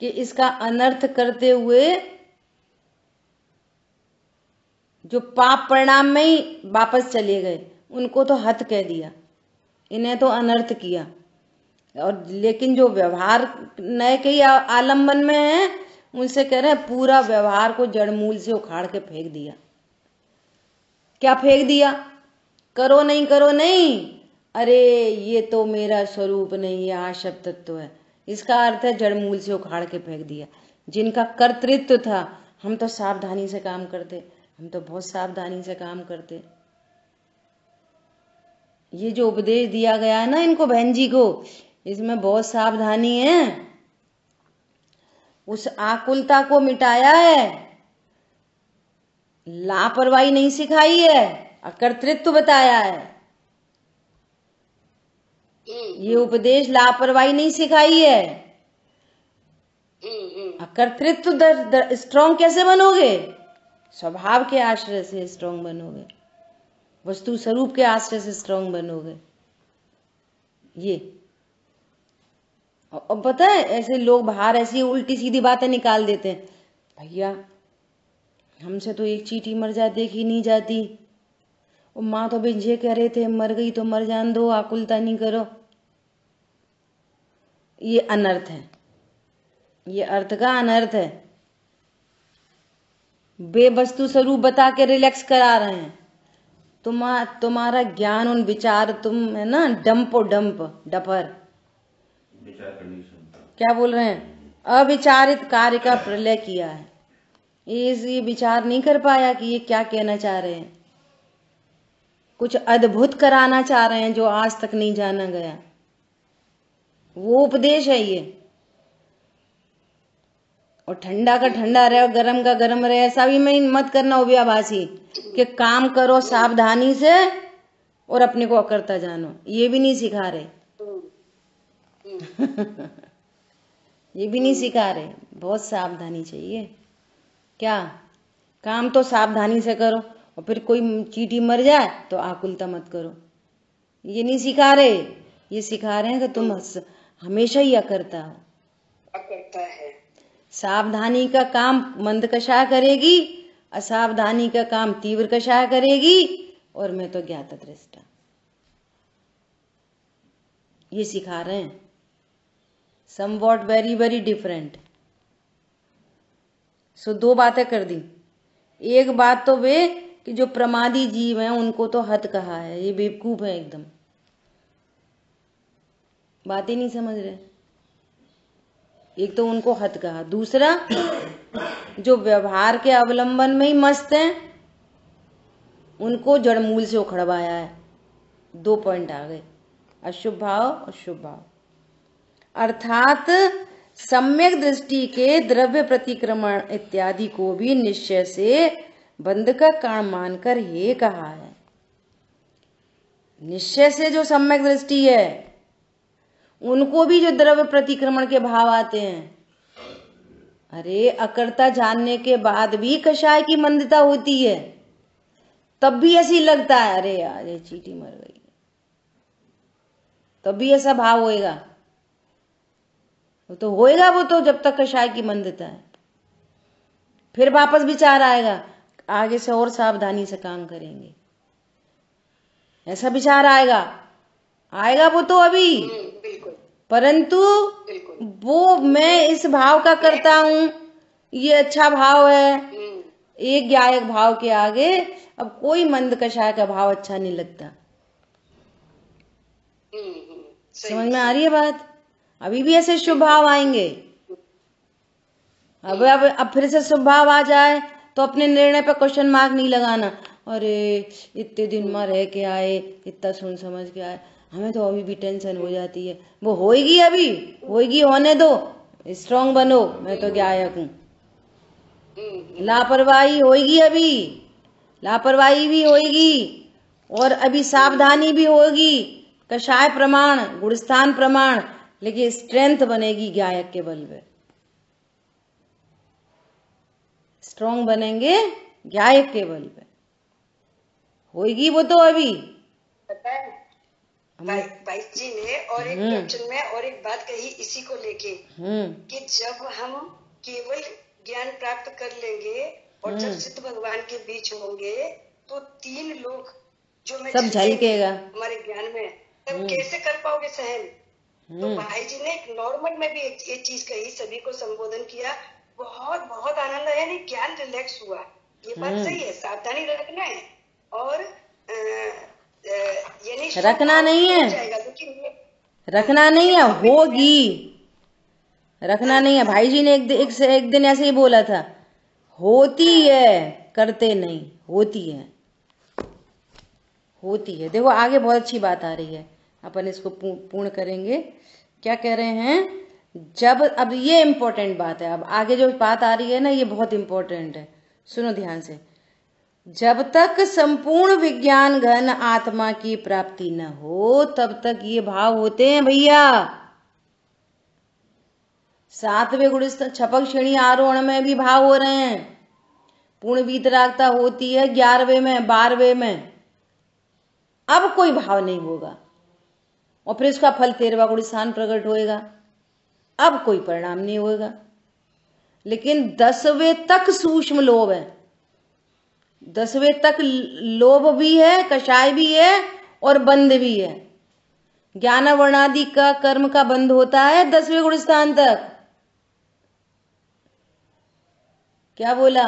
कि इसका अनर्थ करते हुए जो पाप परिणाम में ही वापस चले गए, उनको तो हत कह दिया, इन्हें तो अनर्थ किया। और लेकिन जो व्यवहार नए के ही आलम्बन में है, उनसे कह रहे हैं पूरा व्यवहार को जड़मूल से उखाड़ के फेंक दिया। क्या फेंक दिया? करो नहीं, करो नहीं, अरे ये तो मेरा स्वरूप नहीं है, आशक्त तत्व है। इसका अर्थ है जड़मूल से उखाड़ के फेंक दिया। जिनका कर्तृत्व था, हम तो सावधानी से काम करते, हम तो बहुत सावधानी से काम करते। ये जो उपदेश दिया गया है ना इनको, बहन जी को, इसमें बहुत सावधानी है। उस आकुलता को मिटाया है, लापरवाही नहीं सिखाई है, अकर्तृत्व बताया है। ये उपदेश लापरवाही नहीं सिखाई है, अकर्तृत्व। स्ट्रांग कैसे बनोगे? स्वभाव के आश्रय से स्ट्रांग बनोगे, वस्तु स्वरूप के आश्रय से स्ट्रांग बनोगे। ये और पता है, ऐसे लोग बाहर ऐसी उल्टी सीधी बातें निकाल देते हैं। भैया हमसे तो एक चींटी मर जाती देखी नहीं जाती, और माँ तो बिंजे कह रहे थे मर गई तो मर जान दो, आकुलता नहीं करो। ये अनर्थ है, ये अर्थ का अनर्थ है। बेवस्तु स्वरूप बता के रिलैक्स करा रहे हैं। तुम्हारा ज्ञान उन विचार, तुम है ना डंपो डंप डपर, विचार करने की क्षमता। क्या बोल रहे हैं? अविचारित कार्य का प्रलय किया है। ये विचार नहीं कर पाया कि ये क्या कहना चाह रहे हैं। कुछ अद्भुत कराना चाह रहे हैं जो आज तक नहीं जाना गया, वो उपदेश है ये। और ठंडा का ठंडा रहे और गरम का गरम रहे, ऐसा भी मैं मत करना उभयाभासी कि काम करो सावधानी से और अपने को अकर्ता जानो, ये भी नहीं सिखा रहे। ये भी नहीं सिखा रहे। बहुत सावधानी चाहिए। क्या काम तो सावधानी से करो, और फिर कोई चींटी मर जाए तो आकुलता मत करो। ये नहीं सिखा रहे। ये सिखा रहे हैं कि तुम हमेशा ही अकर्ता हो। करता है। सावधानी का काम मंद कषाय करेगी, असावधानी का काम तीव्र कषाय करेगी, और मैं तो ज्ञाता दृष्टा। ये सिखा रहे हैं। Somewhat very very different. So दो बातें कर दी। एक बात तो वे कि जो प्रमादी जीव हैं उनको तो हत कहा है, ये बेवकूफ है एकदम, बात ही नहीं समझ रहे। एक तो उनको हत कहा, दूसरा जो व्यवहार के अवलंबन में ही मस्त हैं उनको जड़मूल से उखड़वाया है। 2 पॉइंट आ गए, अशुभ भाव और शुभ भाव। अर्थात सम्यक दृष्टि के द्रव्य प्रतिक्रमण इत्यादि को भी निश्चय से बंध का कारण मानकर हे कहा है। निश्चय से जो सम्यक दृष्टि है उनको भी जो द्रव्य प्रतिक्रमण के भाव आते हैं, अरे अकर्ता जानने के बाद भी कषाय की मंदता होती है, तब भी ऐसी लगता है अरे यार ये चींटी मर गई, तब भी ऐसा भाव होएगा। तो होएगा वो तो जब तक कषाय की मंदता है। फिर वापस विचार आएगा, आगे से और सावधानी से काम करेंगे, ऐसा विचार आएगा वो तो अभी। परंतु वो मैं इस भाव का करता हूं, ये अच्छा भाव है, एक ज्ञायक भाव के आगे अब कोई मंद कषाय का भाव अच्छा नहीं लगता। समझ में आ रही है बात? अभी भी ऐसे शुभ भाव आएंगे। अब फिर से शुभ भाव आ जाए तो अपने निर्णय पे क्वेश्चन मार्क नहीं लगाना, अरे इतने दिन में रह के आए, इतना सुन समझ के आए, हमें तो अभी भी टेंशन हो जाती है। वो होएगी, अभी होएगी, होने दो, स्ट्रांग बनो, मैं तो ज्ञायक हूं। लापरवाही होएगी, अभी लापरवाही भी होएगी, और अभी सावधानी भी होगी, कषाय प्रमाण, गुणस्थान प्रमाण, लेकिन स्ट्रेंथ बनेगी ज्ञायक के बल पे। स्ट्रांग बनेंगे ज्ञायक के बल पे, होएगी वो तो अभी। पता है भाई जी ने और एक प्रवचन में और एक बात कही इसी को लेके, कि जब हम केवल ज्ञान प्राप्त कर लेंगे और जब सिद्ध भगवान के बीच होंगे तो 3 लोग जो में सब झलकेगा हमारे ज्ञान में, तब कैसे कर पाओगे सहन? तो भाई जी ने एक नॉर्मल में भी एक चीज कही, सभी को संबोधन किया, बहुत बहुत आनंद आया, नहीं ज्ञान रिलैक्स हुआ। ये बात सही है, सावधानी रखना है, और रखना नहीं है, रखना नहीं है, होगी, रखना नहीं है। भाई जी ने एक दिन ऐसे ही बोला था, होती है, करते नहीं, होती है, होती है। देखो आगे बहुत अच्छी बात आ रही है, अपन इसको पूर्ण करेंगे। क्या कह रहे हैं? जब, अब ये इम्पोर्टेंट बात है, अब आगे जो बात आ रही है ना, ये बहुत इम्पोर्टेंट है, सुनो ध्यान से। जब तक संपूर्ण विज्ञान घन आत्मा की प्राप्ति न हो तब तक ये भाव होते हैं भैया। 7वें गुण छपक श्रेणी आरोहण में भी भाव हो रहे हैं, पूर्ण वीतरागता होती है 11वें में, 12वें में, अब कोई भाव नहीं होगा, और फिर इसका फल 13वां गुण स्थान प्रकट होएगा, अब कोई परिणाम नहीं होगा। लेकिन 10वें तक सूक्ष्म लोभ है, 10वें तक लोभ भी है, कषाय भी है, और बंध भी है। ज्ञान वर्णादि का कर्म का बंध होता है 10वें गुण स्थान तक। क्या बोला?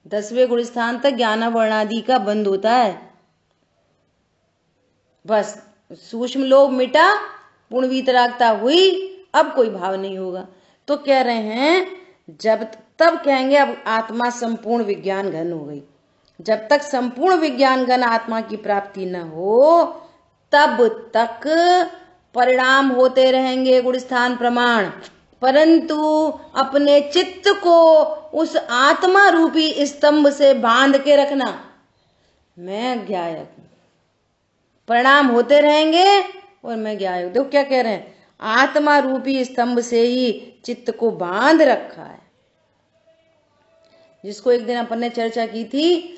10वें गुण स्थान तक ज्ञान वर्णादि का बंध होता है। बस सूक्ष्म लोभ मिटा, पूर्ण वीतरागता हुई, अब कोई भाव नहीं होगा। तो कह रहे हैं जब तब कहेंगे अब आत्मा संपूर्ण विज्ञान घन हो गई। जब तक संपूर्ण विज्ञान घन आत्मा की प्राप्ति न हो तब तक परिणाम होते रहेंगे गुणस्थान प्रमाण, परंतु अपने चित्त को उस आत्मा रूपी स्तंभ से बांध के रखना। मैं ज्ञायक हूं, परिणाम होते रहेंगे और मैं ज्ञायक। देखो क्या कह रहे हैं, आत्मा रूपी स्तंभ से ही चित्त को बांध रखा है, जिसको एक दिन अपन ने चर्चा की थी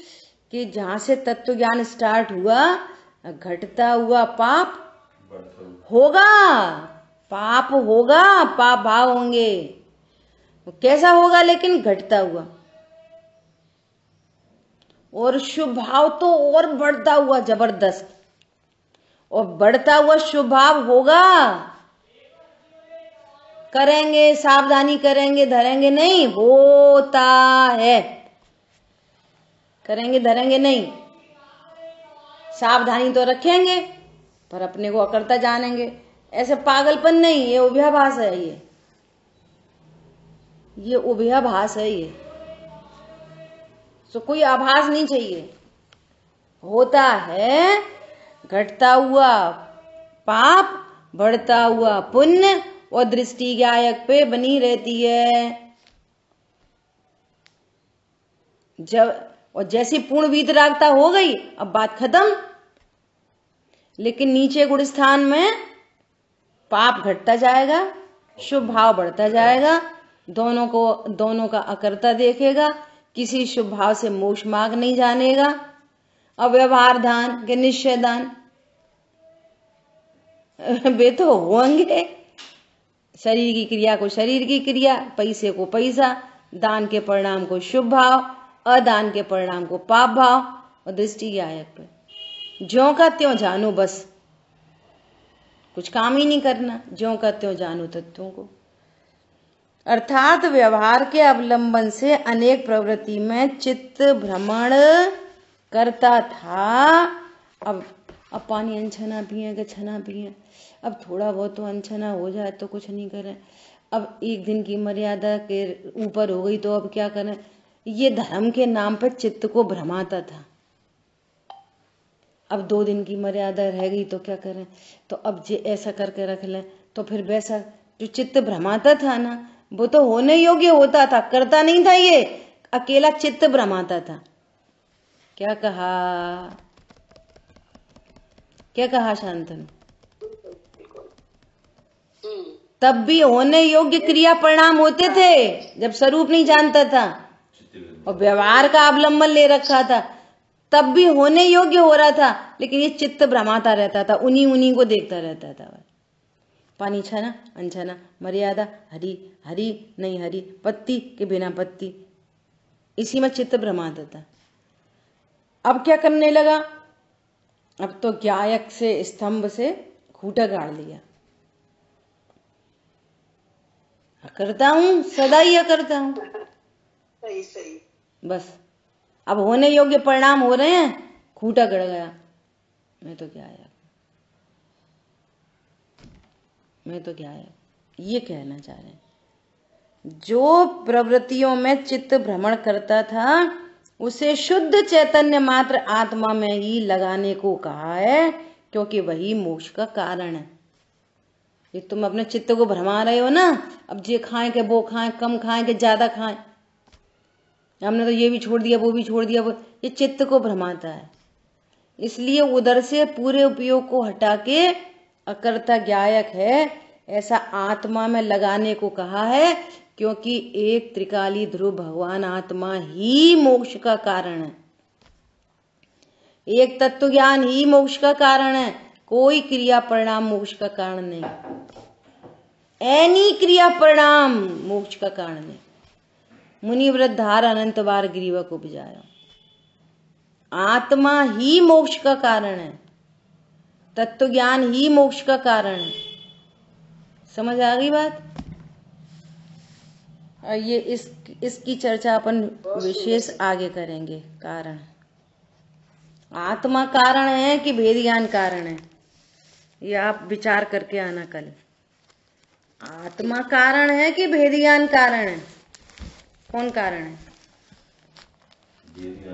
कि जहां से तत्व ज्ञान स्टार्ट हुआ, घटता हुआ पाप होगा, पाप होगा, पाप भाव होंगे। कैसा होगा? लेकिन घटता हुआ, और शुभ भाव तो और बढ़ता हुआ जबरदस्त, और बढ़ता हुआ शुभ भाव होगा। करेंगे, सावधानी करेंगे, धरेंगे नहीं, होता है। करेंगे, धरेंगे नहीं, सावधानी तो रखेंगे, पर अपने को अकड़ता जानेंगे। ऐसे पागलपन नहीं, ये उभयाभास है, ये उभयाभास है। ये तो कोई आभास नहीं चाहिए। होता है, घटता हुआ पाप, बढ़ता हुआ पुण्य, और दृष्टि ज्ञायक पे बनी रहती है। और जैसी पूर्ण वीतरागता हो गई, अब बात खत्म। लेकिन नीचे गुण स्थान में पाप घटता जाएगा, शुभ भाव बढ़ता जाएगा, दोनों का अकर्ता देखेगा, किसी शुभ भाव से मोक्ष मार्ग नहीं जानेगा। अव्यवहार दान के निश्चय दान वे तो होंगे, शरीर की क्रिया को शरीर की क्रिया, पैसे को पैसा, दान के परिणाम को शुभ भाव, अदान के परिणाम को पाप भाव, और दृष्टि ज्ञायक पे ज्यों का त्यों जानो, बस कुछ काम ही नहीं करना, ज्यों का त्यों जानो तत्वों को। अर्थात व्यवहार के अवलंबन से अनेक प्रवृत्ति में चित्त भ्रमण करता था। अब पानी अनछना पिए कि छना पिए, अब थोड़ा बहुत तो अनछना हो जाए तो कुछ नहीं करें, अब एक दिन की मर्यादा के ऊपर हो गई तो अब क्या करें। ये धर्म के नाम पर चित्त को भ्रमाता था। अब 2 दिन की मर्यादा रह गई तो क्या करें, तो अब जे ऐसा करके रख लें, तो फिर वैसा जो चित्त भ्रमाता था ना, वो तो होने योग्य होता था, करता नहीं था, ये अकेला चित्त भ्रमाता था। क्या कहा शांतनु? तब भी होने योग्य क्रिया परिणाम होते थे जब स्वरूप नहीं जानता था और व्यवहार का अवलंबन ले रखा था, तब भी होने योग्य हो रहा था। लेकिन ये चित्त भ्रमाता रहता था, उन्हीं को देखता रहता था। पानी छना अनछना, मर्यादा हरी हरी नहीं हरी, पत्ती के बिना पत्ती, इसी में चित्त भ्रमाता था। अब क्या करने लगा? अब तो ज्ञायक से स्तंभ से खूंटा गाड़ लिया। करता हूं, सदा ही करता हूं। सही बस अब होने योग्य परिणाम हो रहे हैं, खूंटा गड़ गया। मैं तो क्या है, ये कहना चाह रहे हैं। जो प्रवृत्तियों में चित्त भ्रमण करता था उसे शुद्ध चैतन्य मात्र आत्मा में ही लगाने को कहा है, क्योंकि वही मोक्ष का कारण है। ये तुम अपने चित्त को भ्रमा रहे हो ना, अब जे खाएं के वो खाएं, कम खाएं के ज्यादा खाएं, हमने तो ये भी छोड़ दिया वो भी छोड़ दिया, वो ये चित्त को भ्रमाता है। इसलिए उधर से पूरे उपयोग को हटा के अकर्ता ज्ञायक है ऐसा आत्मा में लगाने को कहा है, क्योंकि एक त्रिकाली ध्रुव भगवान आत्मा ही मोक्ष का कारण है। एक तत्व ज्ञान ही मोक्ष का कारण है, कोई क्रिया परिणाम मोक्ष का कारण नहीं। एनी क्रिया परिणाम मोक्ष का कारण नहीं। मुनिव्रत धार अनंत बार ग्रीवा को बुझाया। आत्मा ही मोक्ष का कारण है, तत्व ज्ञान ही मोक्ष का कारण है। समझ आ गई बात? ये इसकी चर्चा अपन विशेष आगे करेंगे। कारण, आत्मा कारण है कि भेद ज्ञान कारण है, ये आप विचार करके आना कल। आत्मा कारण है कि भेद ज्ञान कारण है? कौन कारण है?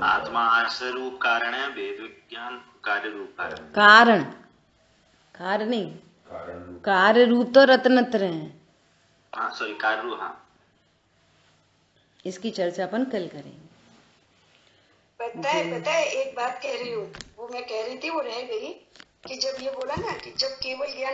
आत्मा आश्रय रूप कारण है, भेद विज्ञान कार्य रूप कारण। कारण, कार्य नहीं, कार्य रूप तो रत्नत्र है। हाँ सॉरी, कार्य रूप। हाँ, इसकी चर्चा अपन कल करेंगे। पता है एक बात कह रही हूँ, वो मैं कह रही थी वो रह गई, कि जब ये बोला ना कि जब केवल ज्ञान